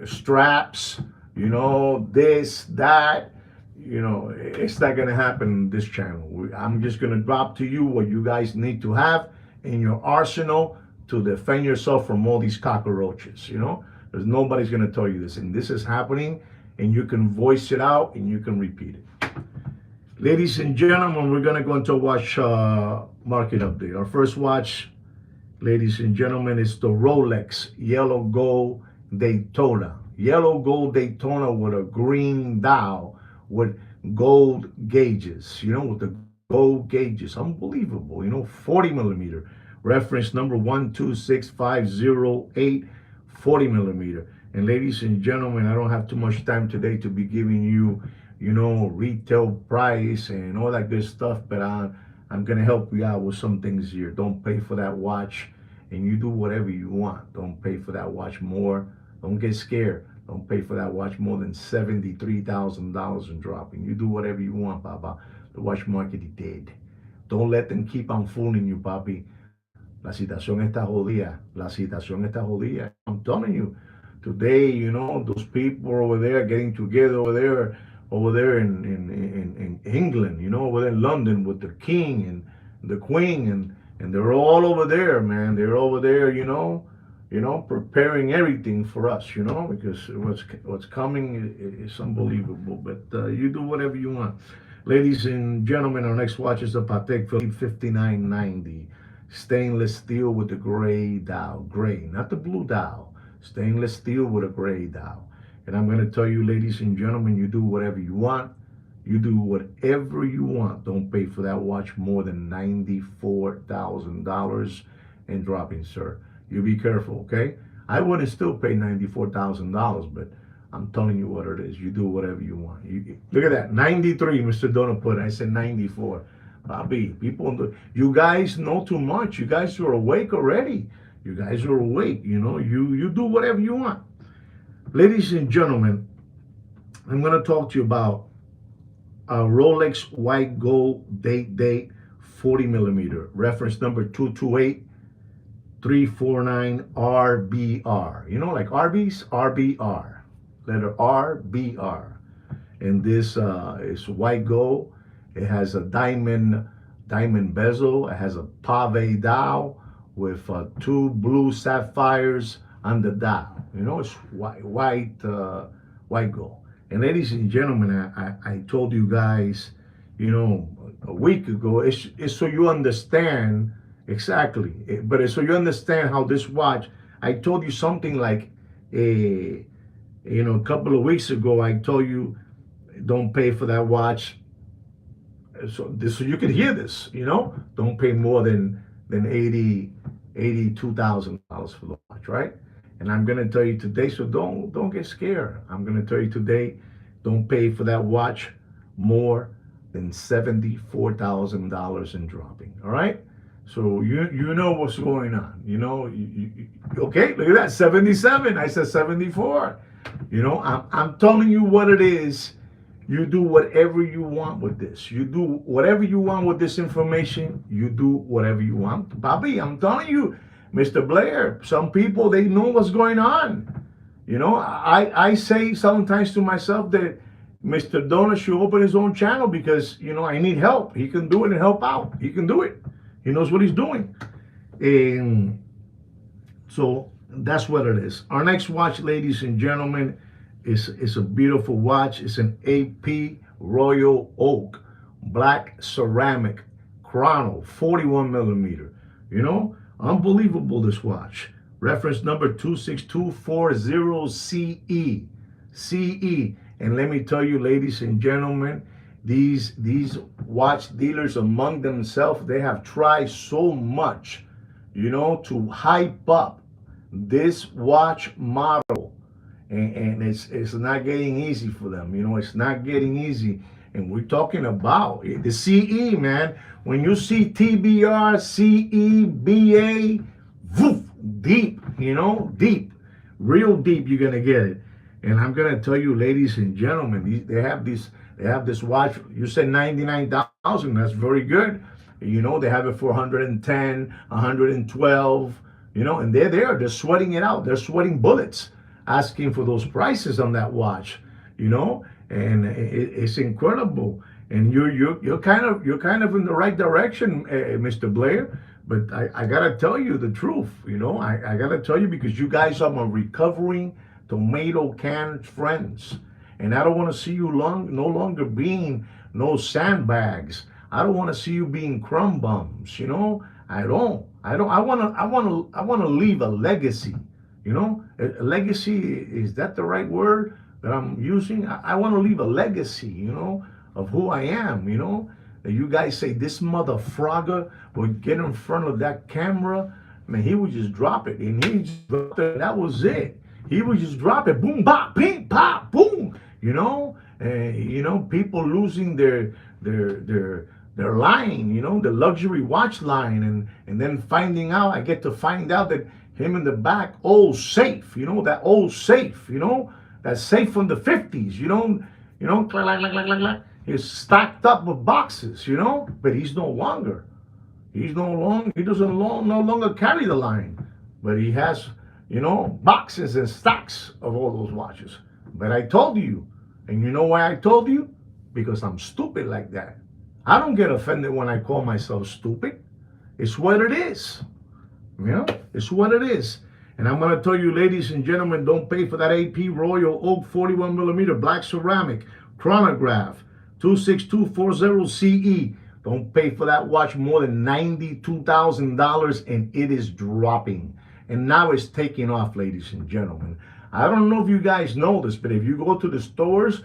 straps, this, that, it's not going to happen in this channel. I'm just going to drop to you what you guys need to have in your arsenal to defend yourself from all these cockroaches. There's nobody's going to tell you this, and this is happening, and you can voice it out and you can repeat it. Ladies and gentlemen, we're going to go into a watch market update. Our first watch, ladies and gentlemen, is the Rolex Yellow Gold Daytona. Yellow Gold Daytona with a green dial with gold gauges, with the gold gauges. Unbelievable, 40 millimeter. Reference number 126508, 40 millimeter. And ladies and gentlemen, I don't have too much time today to be giving you, retail price and all that good stuff, but I'm going to help you out with some things here. Don't pay for that watch, and you do whatever you want. Don't pay for that watch more. Don't get scared. Don't pay for that watch more than $73,000 and dropping. You do whatever you want, Papa. The watch market is dead. Don't let them keep on fooling you, Papi. La situación está jodida. La situación está jodida. I'm telling you, today, those people over there getting together over there in England, over there in London with the king and the queen, and they're all over there, man. They're over there, preparing everything for us, because what's coming is unbelievable. But you do whatever you want. Ladies and gentlemen, our next watch is the Patek Philippe 5990. Stainless steel with the gray dial. Gray, not the blue dial. Stainless steel with a gray dial. And I'm going to tell you, ladies and gentlemen, you do whatever you want. You do whatever you want. Don't pay for that watch more than $94,000 and dropping, sir. You be careful, okay? I wouldn't still pay $94,000, but I'm telling you what it is. You do whatever you want. Look at that, 93, Mr. Donut put. I said 94. Bobby, you guys know too much. You guys are awake already. You guys are awake. You do whatever you want. Ladies and gentlemen, I'm going to talk to you about a Rolex white gold date 40 millimeter. Reference number 228349 RBR. Like Arby's, RBR. Letter RBR. And this is white gold. It has a diamond bezel. It has a pave dial with 2 blue sapphires on the dial. It's white gold. And ladies and gentlemen, I told you guys, a week ago, it's so you understand exactly. But it's so you understand how this watch. I told you something like a couple of weeks ago. I told you don't pay for that watch. So you can hear this. Don't pay more than $82,000 for the watch, right? And I'm going to tell you today, so don't get scared. I'm going to tell you today, don't pay for that watch more than $74,000 and dropping. All right? So you know what's going on. Okay, look at that, 77. I said 74. I'm telling you what it is. You do whatever you want with this. You do whatever you want with this information. You do whatever you want. Bobby, I'm telling you, Mr. Blair, some people, they know what's going on. You know, I say sometimes to myself that Mr. Donut should open his own channel because, you know, I need help. He can do it and help out. He can do it. He knows what he's doing. And so that's what it is. Our next watch, ladies and gentlemen, is a beautiful watch. It's an AP Royal Oak black ceramic chrono, 41 millimeter. You know, unbelievable, this watch. Reference number 26240CE. CE. And let me tell you, ladies and gentlemen, these watch dealers among themselves, they have tried so much, you know, to hype up this watch model. And it's not getting easy for them. You know, it's not getting easy. And we're talking about the CE, man. When you see TBR, CE, BA, woof, deep, you know, deep, real deep, you're going to get it. And I'm going to tell you, ladies and gentlemen, they have this watch. You said 99,000. That's very good. You know, they have it for 110, 112, you know, and they're there. They're sweating it out. They're sweating bullets asking for those prices on that watch, you know, and it's incredible. And you're kind of in the right direction, Mr. Blair. But I gotta tell you the truth, you know. I gotta tell you, because you guys are my recovering tomato can friends, and I don't want to see you no longer being no sandbags. I don't want to see you being crumb bums, you know. I want to leave a legacy. You know, a legacy, is that the right word that I'm using? I want to leave a legacy, you know, of who I am, you know. You guys say this mother frogger would get in front of that camera, man, he would just drop it, and he just dropped it. That was it. He would just drop it, boom, bop, ping, pop, boom, you know. You know, people losing their line, you know, the luxury watch line, and then finding out, I get to find out that him in the back, old safe, you know, that old safe, you know, that safe from the 50s, you know, he's stacked up with boxes, you know, but he's no longer. He doesn't no longer carry the line, but he has, you know, boxes and stacks of all those watches. But I told you, and you know why I told you? Because I'm stupid like that. I don't get offended when I call myself stupid. It's what it is. You know, it's what it is. And I'm going to tell you, ladies and gentlemen, don't pay for that AP Royal Oak 41 millimeter black ceramic chronograph 26240CE. Don't pay for that watch more than $92,000, and it is dropping. And now it's taking off, ladies and gentlemen. I don't know if you guys know this, but if you go to the stores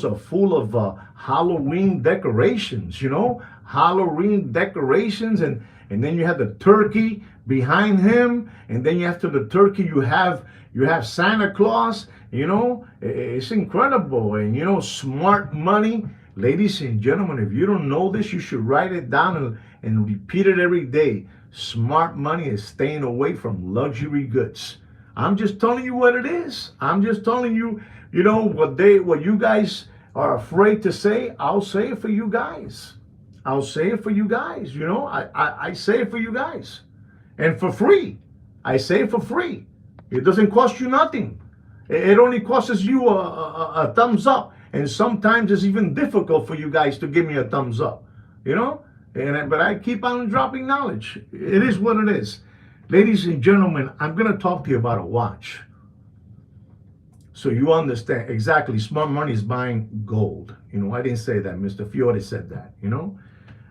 are full of Halloween decorations, you know, Halloween decorations, and then you have the turkey behind him, and then after the turkey you have Santa Claus, you know. It's incredible. And you know, smart money, ladies and gentlemen, if you don't know this, you should write it down and repeat it every day. Smart money is staying away from luxury goods. I'm just telling you what it is. I'm just telling you, you know, what you guys are afraid to say, I'll say it for you guys. I'll say it for you guys, you know. I say it for you guys. And for free. I say it for free. It doesn't cost you nothing. It only costs you a thumbs up. And sometimes it's even difficult for you guys to give me a thumbs up, you know. But I keep on dropping knowledge. It is what it is. Ladies and gentlemen, I'm going to talk to you about a watch, so you understand exactly. Smart money is buying gold. You know, I didn't say that. Mr. Fiore said that, you know.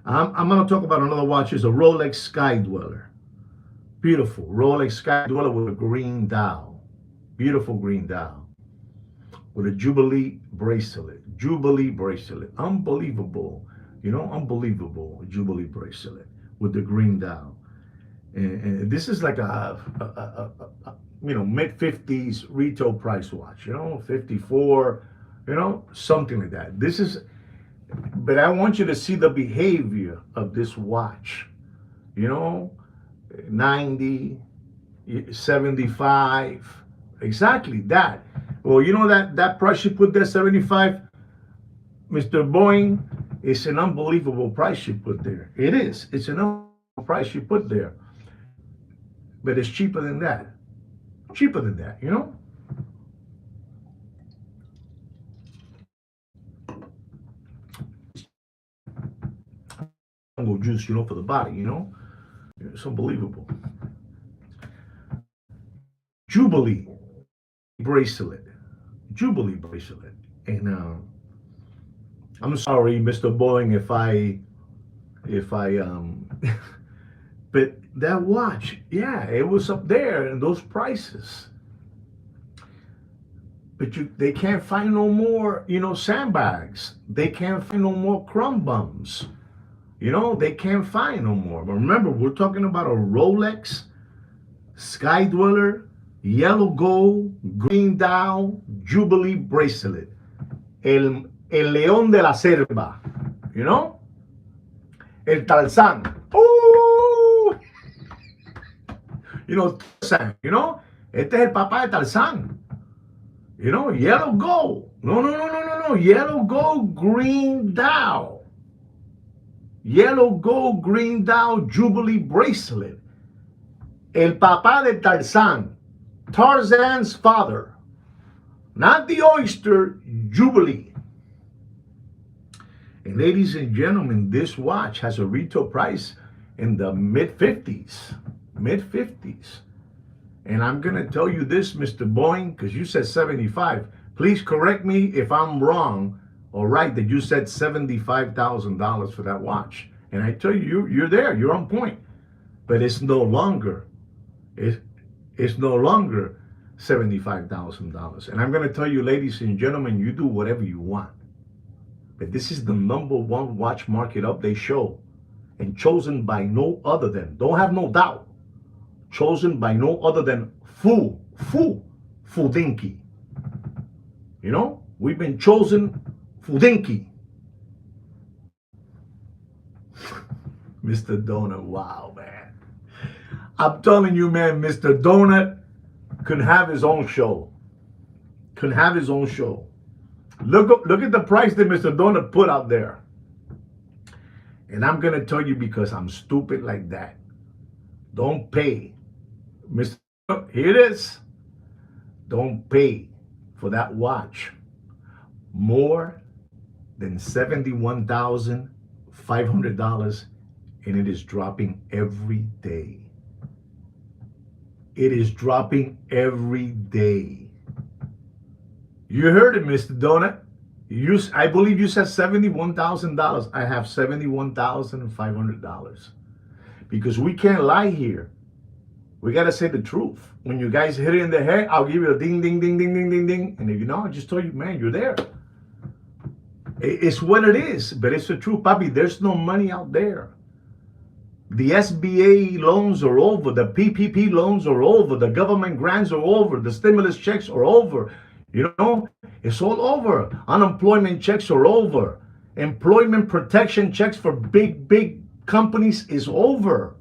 I'm going to talk about another watch. It's a Rolex Sky Dweller. Beautiful Rolex Sky Dweller with a green dial. Beautiful green dial. With a Jubilee bracelet. Jubilee bracelet. Unbelievable. You know, unbelievable Jubilee bracelet with the green dial. And this is like a you know, mid-50s retail price watch, you know, 54, you know, something like that. This is, but I want you to see the behavior of this watch, you know, 90, 75, exactly that. Well, you know, that price you put there, 75, Mr. Boeing, it's an unbelievable price you put there. It is. It's an unbelievable price you put there. But it's cheaper than that. Cheaper than that, you know? Mango juice, you know, for the body, you know? It's unbelievable. Jubilee bracelet. Jubilee bracelet. And I'm sorry, Mr. Boeing, if I but that watch, yeah, it was up there in those prices. But they can't find no more, you know, sandbags. They can't find no more crumb bums. You know, they can't find no more. But remember, we're talking about a Rolex, Sky Dweller, yellow gold, green dial, Jubilee bracelet. El león de la selva, you know? El Tarzán. Ooh! You know, Tarzán, you know? Este es el papá de Tarzán. You know, yellow gold. No. Yellow gold, green dial. Yellow gold, green dial, Jubilee bracelet. El papá de Tarzán. Tarzan's father. Not the oyster, Jubilee. And ladies and gentlemen, this watch has a retail price in the mid-50s. Mid-50s. And I'm going to tell you this, Mr. Boeing, because you said 75. Please correct me if I'm wrong or right that you said $75,000 for that watch. And I tell you, you're there. You're on point. But it's no longer. It's no longer $75,000. And I'm going to tell you, ladies and gentlemen, you do whatever you want. But this is the #1 watch market update show, and chosen by no other than, don't have no doubt, chosen by no other than Fudinki. You know, we've been chosen Fudinki. Mr. Donut, wow, man. I'm telling you, man, Mr. Donut could have his own show. Could have his own show. Look at the price that Mr. Donut put out there. And I'm going to tell you, because I'm stupid like that. Don't pay. Mr. Here it is. Don't pay for that watch more than $71,500, and it is dropping every day. It is dropping every day. You heard it, Mr. Donut. I believe you said $71,000. I have $71,500. Because we can't lie here. We got to say the truth. When you guys hit it in the head, I'll give you a ding, ding, ding, ding, ding, ding, ding. And if you know, I just told you, man, you're there. It's what it is, but it's the truth, papi. There's no money out there. The SBA loans are over. The PPP loans are over. The government grants are over. The stimulus checks are over. You know, it's all over. Unemployment checks are over. Employment protection checks for big companies is over.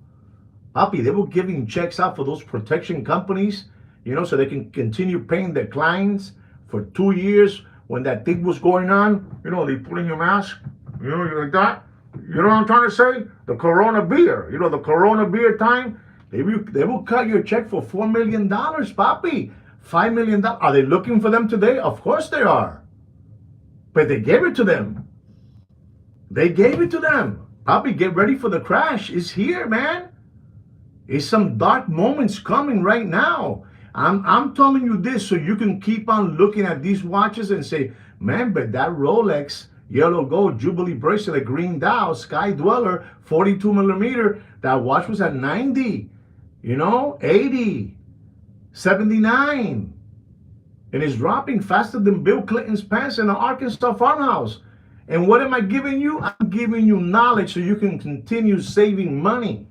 Papi, they were giving checks out for those protection companies, you know, so they can continue paying their clients for 2 years when that thing was going on. You know, they put in your mask, you know, like that. You know what I'm trying to say? The Corona beer, you know, the Corona beer time, they will cut your check for $4 million, papi. $5 million. Are they looking for them today? Of course they are. But they gave it to them. They gave it to them. Papi, get ready for the crash. It's here, man. It's some dark moments coming right now. I'm telling you this so you can keep on looking at these watches and say, man, but that Rolex, yellow gold, Jubilee bracelet, green dial, Sky Dweller, 42 millimeter, that watch was at 90, you know, 80. 79, and it's dropping faster than Bill Clinton's pants in an Arkansas farmhouse. And what am I giving you? I'm giving you knowledge so you can continue saving money.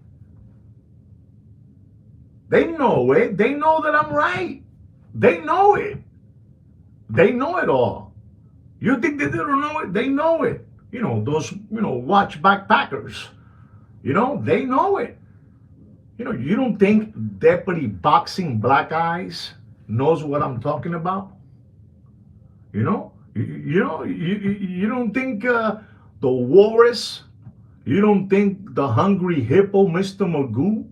They know it. They know that I'm right. They know it. They know it all. You think they don't know it? They know it. You know, those, you know, watch backpackers. You know, they know it. You know, you don't think Deputy Boxing Black Eyes knows what I'm talking about? You know, You don't think the walrus, you don't think the hungry hippo, Mr. Magoo,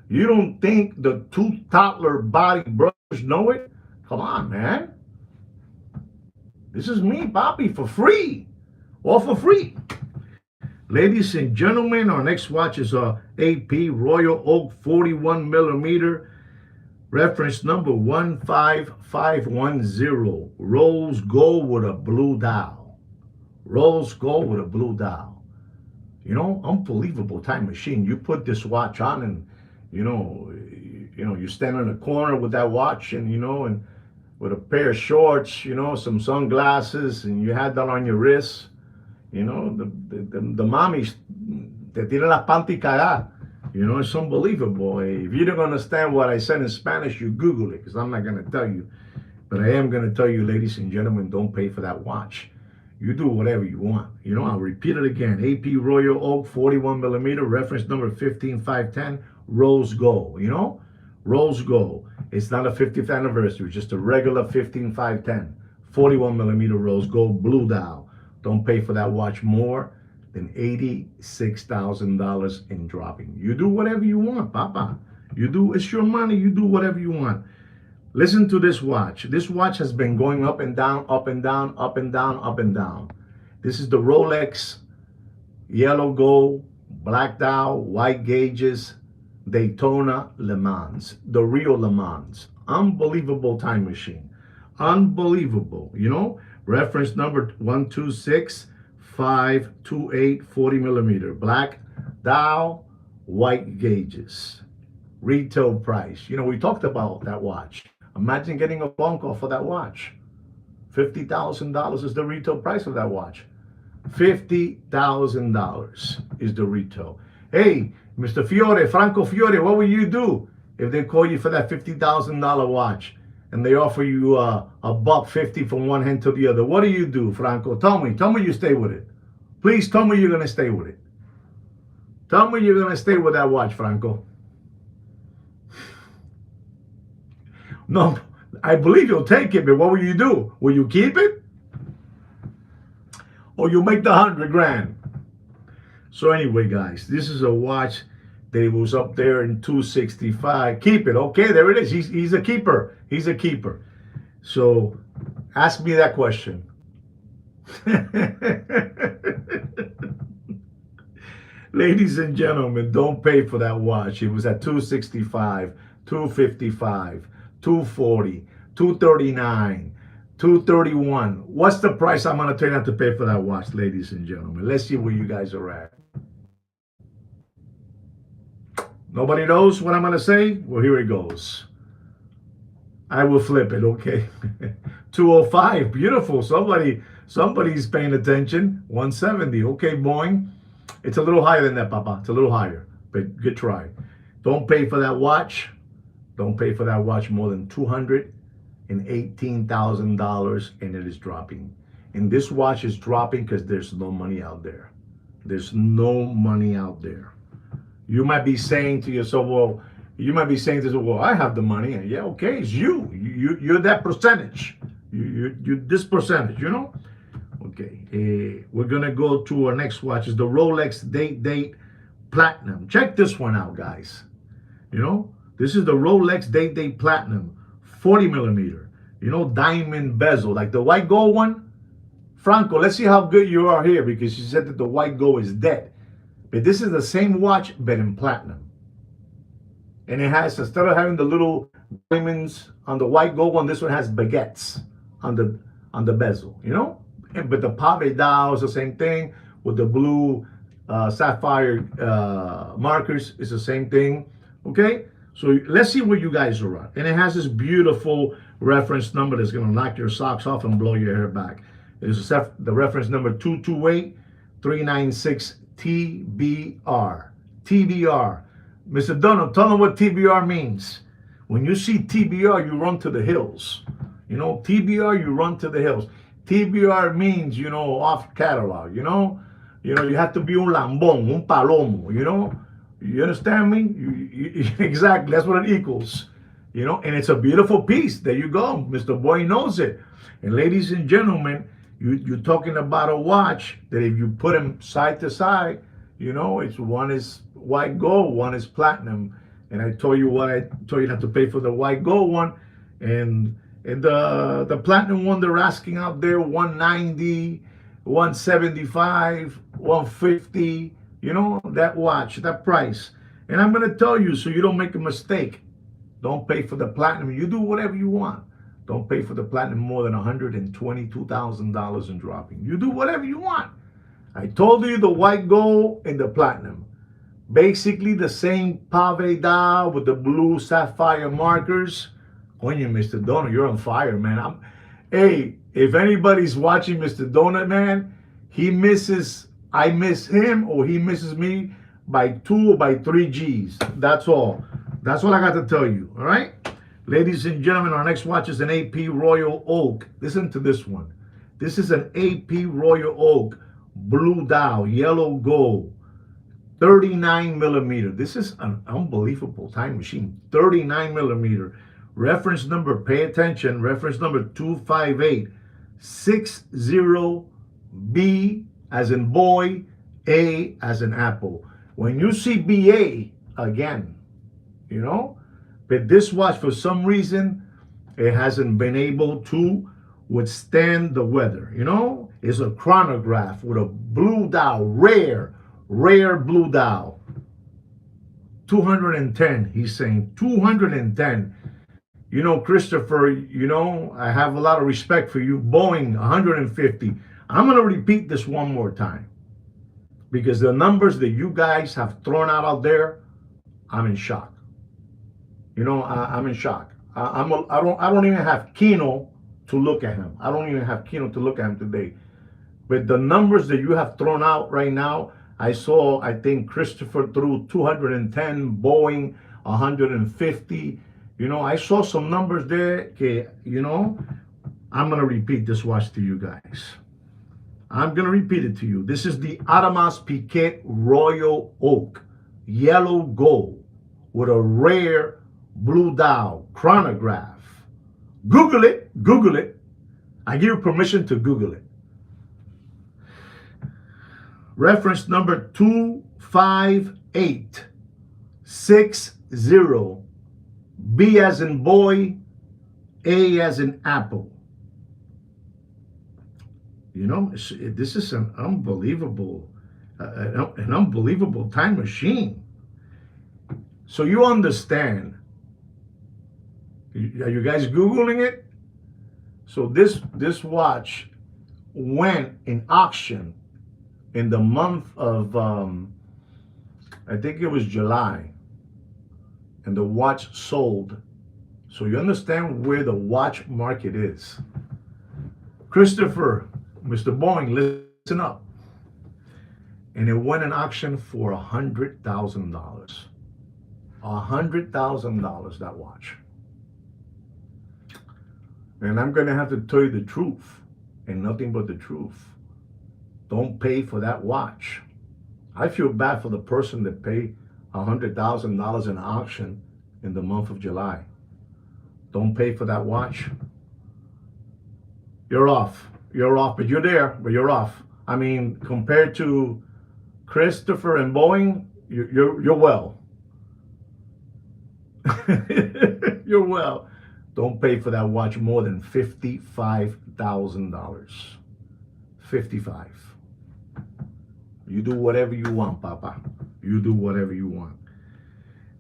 you don't think the two toddler body brothers know it? Come on, man. This is me, Poppy, for free. All for free. Ladies and gentlemen, our next watch is a AP Royal Oak 41 millimeter, reference number 15510. Rose gold with a blue dial. Rose gold with a blue dial. Unbelievable time machine. You put this watch on and, you stand in a corner with that watch and with a pair of shorts, some sunglasses, and you had that on your wrist. The mommies, te tiran las panty cagadas. It's unbelievable. If you don't understand what I said in Spanish, you Google it, because I'm not going to tell you. But I am going to tell you, ladies and gentlemen, don't pay for that watch. You do whatever you want. I'll repeat it again. AP Royal Oak 41 millimeter, reference number 15510, rose gold. Rose gold. It's not a 50th anniversary, it's just a regular 15510, 41 millimeter rose gold, blue dial. Don't pay for that watch more than $86,000 in dropping. You do whatever you want, Papa. It's your money. You do whatever you want. Listen to this watch. This watch has been going up and down, up and down, up and down, up and down. This is the Rolex yellow gold, black dial, white gauges, Daytona Le Mans, the real Le Mans. Unbelievable time machine. Unbelievable. Reference number 126-528, 40 millimeter, black dial, white gauges. Retail price. We talked about that watch. Imagine getting a phone call for that watch. $50,000 is the retail price of that watch. $50,000 is the retail. Hey, Mr. Fiore, Franco Fiore, what will you do if they call you for that $50,000 watch and they offer you a $150 from one hand to the other? What do you do, Franco? Tell me you stay with it. Please tell me you're going to stay with it. Tell me you're going to stay with that watch, Franco. No, I believe you'll take it, but what will you do? Will you keep it? Or you make the 100 grand? So anyway, guys, this is a watch that was up there in 265. Keep it. Okay, there it is. He's a keeper. He's a keeper. So ask me that question. Ladies and gentlemen, don't pay for that watch. It was at 265, 255, 240, 239, 231. What's the price I'm going to turn out to pay for that watch, ladies and gentlemen? Let's see where you guys are at. Nobody knows what I'm going to say? Well, here it goes. I will flip it, okay? 205, beautiful. Somebody's paying attention. 170, okay, boing. It's a little higher than that, Papa. It's a little higher, but good try. Don't pay for that watch. Don't pay for that watch more than $218,000, and it is dropping. And this watch is dropping because there's no money out there. There's no money out there. You might be saying to yourself, well, I have the money. And yeah, okay, it's you. You're that percentage. You're this percentage, Okay, we're going to go to our next watch. Is the Rolex Date Platinum. Check this one out, guys. This is the Rolex Date Platinum, 40 millimeter. Diamond bezel, like the white gold one. Franco, let's see how good you are here, because you said that the white gold is dead. But this is the same watch, but in platinum. And it has, instead of having the little diamonds on the white gold one, this one has baguettes on the bezel, But the pave dial is the same thing with the blue sapphire markers. It's the same thing, okay? So let's see where you guys are at. And it has this beautiful reference number that's going to knock your socks off and blow your hair back. It is the reference number 228396 TBR. TBR. Mr. Donald, tell them what TBR means. When you see TBR, you run to the hills. TBR, you run to the hills. TBR means, off catalog, you have to be un lambón, un palomo, You understand me? Exactly, that's what it equals. You know, and it's a beautiful piece. There you go. Mr. Boy knows it. And ladies and gentlemen, you're talking about a watch that if you put them side to side, you know, it's one is white gold, one is platinum. And I told you what I told you not to pay for the white gold one. And the platinum one they're asking out there 190, 175, 150, you know, that watch, that price. And I'm gonna tell you so you don't make a mistake. Don't pay for the platinum. You do whatever you want. Don't pay for the platinum more than $122,000 in dropping. You do whatever you want. I told you the white gold and the platinum. Basically the same pave dial with the blue sapphire markers. Coño, Mr. Donut, you're on fire, man. Hey, if anybody's watching Mr. Donut, man, I miss him or he misses me by 2 or by 3 G's. That's all. That's all I got to tell you, all right? Ladies and gentlemen, our next watch is an AP Royal Oak. Listen to this one. This is an AP Royal Oak, blue dial, yellow gold, 39 millimeter. This is an unbelievable time machine, 39 millimeter. Reference number, pay attention, reference number 25860B as in boy, A as in apple. When you see BA, again, you know, but this watch, for some reason, it hasn't been able to withstand the weather. You know, it's a chronograph with a blue dial, rare blue dial. 210, he's saying 210. You know, Christopher, you know, I have a lot of respect for you. Boeing, 150. I'm going to repeat this one more time because the numbers that you guys have thrown out there, I'm in shock. You know, I'm in shock. I don't even have Kino to look at him. I don't even have Kino to look at him today. But the numbers that you have thrown out right now, I think Christopher threw 210, Boeing 150. You know, I saw some numbers there. Okay, you know, I'm going to repeat this watch to you guys. I'm going to repeat it to you. This is the Audemars Piguet Royal Oak, yellow gold, with a rare blue dial chronograph. Google it. Google it. I give you permission to Google it. Reference number 25860. B as in boy, A as in apple. You know, this is an unbelievable time machine. So you understand. Are you guys Googling it? So this watch went in auction in the month of, I think it was July. And the watch sold. So you understand where the watch market is. Christopher, Mr. Boeing, listen up. And it went in auction for $100,000. $100,000, that watch. And I'm going to have to tell you the truth and nothing but the truth. Don't pay for that watch. I feel bad for the person that paid $100,000 in auction in the month of July. Don't pay for that watch. You're off. You're off, but you're there, but you're off. I mean, compared to Christopher and Boeing, you're well. You're well. Don't pay for that watch more than $55,000. 55. You do whatever you want, Papa. You do whatever you want.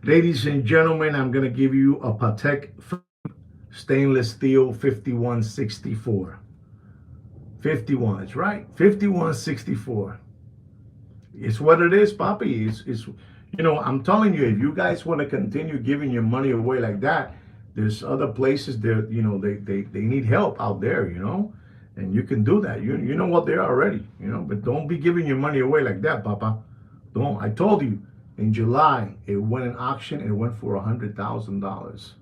Ladies and gentlemen, I'm going to give you a Patek stainless steel 5164. 51, that's right. 5164. It's what it is, Papi. It's you know, I'm telling you, if you guys want to continue giving your money away like that, there's other places there, you know, they need help out there, you know, and you can do that. You know what they are already, you know, but don't be giving your money away like that, Papa. Don't. I told you in July it went in auction and it went for $100,000,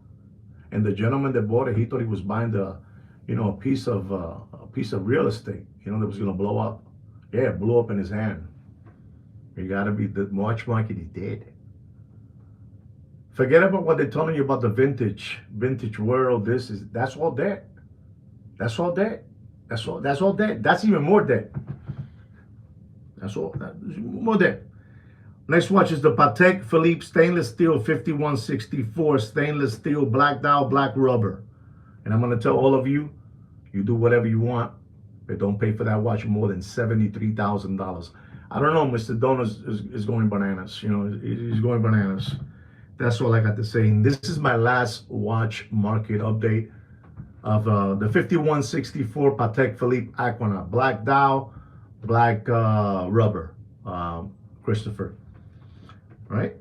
and the gentleman that bought it, he thought he was buying a piece of real estate, you know, that was gonna blow up. Yeah, it blew up in his hand. You gotta be, the watch market is dead. Forget about what they're telling you about the vintage world. That's all dead. That's all dead. That's all dead. That's even more dead. That's all. That's more dead. Next watch is the Patek Philippe stainless steel 5164 stainless steel black dial black rubber. And I'm gonna tell all of you, you do whatever you want, but don't pay for that watch more than $73,000. I don't know, Mr. Don is going bananas. You know, he's going bananas. That's all I got to say. And this is my last watch market update of the 5164 Patek Philippe Aquanaut. Black dial, black rubber, Christopher. Right?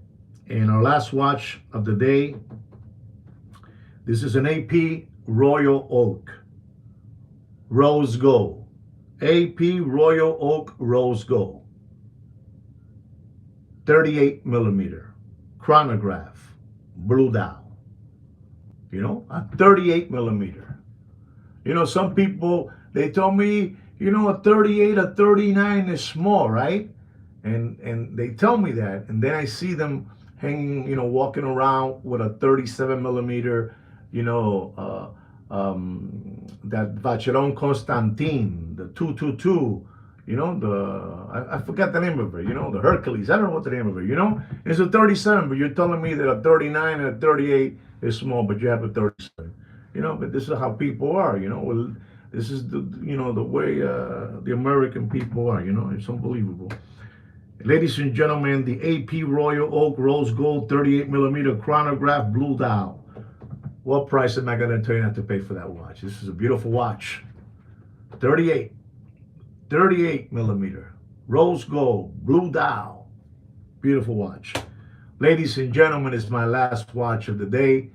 And our last watch of the day, this is an AP Royal Oak Rose Gold. AP Royal Oak Rose Gold. 38 millimeter. Chronograph. Blue dial. You know, a 38 millimeter. You know, some people, they tell me, you know, a 38, a 39 is small, right? And they tell me that. And then I see them hanging, you know, walking around with a 37 millimeter, you know, that Vacheron Constantin, the 222, you know, I forgot the name of it, you know, the Hercules. I don't know what the name of it, you know. It's a 37, but you're telling me that a 39 and a 38 is small, but you have a 37. You know, but this is how people are, you know. Well, this is the, you know, the way the American people are, you know. It's unbelievable. Ladies and gentlemen, the AP Royal Oak Rose Gold 38 millimeter chronograph blue dial. What price am I going to tell you not to pay for that watch? This is a beautiful watch. 38 millimeter rose gold blue dial. Beautiful watch. Ladies and gentlemen, it's my last watch of the day.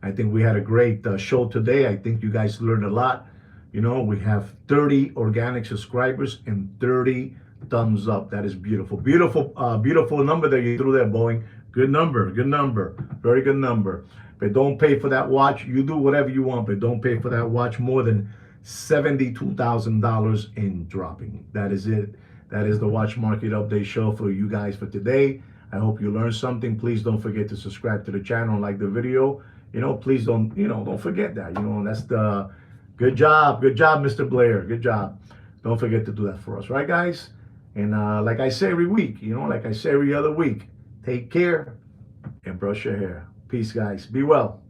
I think we had a great show today. I think you guys learned a lot. You know, we have 30 organic subscribers and 30 thumbs up. That is beautiful. Beautiful number that you threw there, Boeing. Good number. Very good number. But don't pay for that watch. You do whatever you want, but don't pay for that watch more than $72,000 in dropping. That is it. That is the Watch Market Update show for you guys for today. I hope you learned something. Please don't forget to subscribe to the channel and like the video. You know, please don't forget that. You know, that's the good job, Mr. Blair. Good job. Don't forget to do that for us, right, guys? And like I say every week, you know, like I say every other week, take care and brush your hair. Peace, guys. Be well.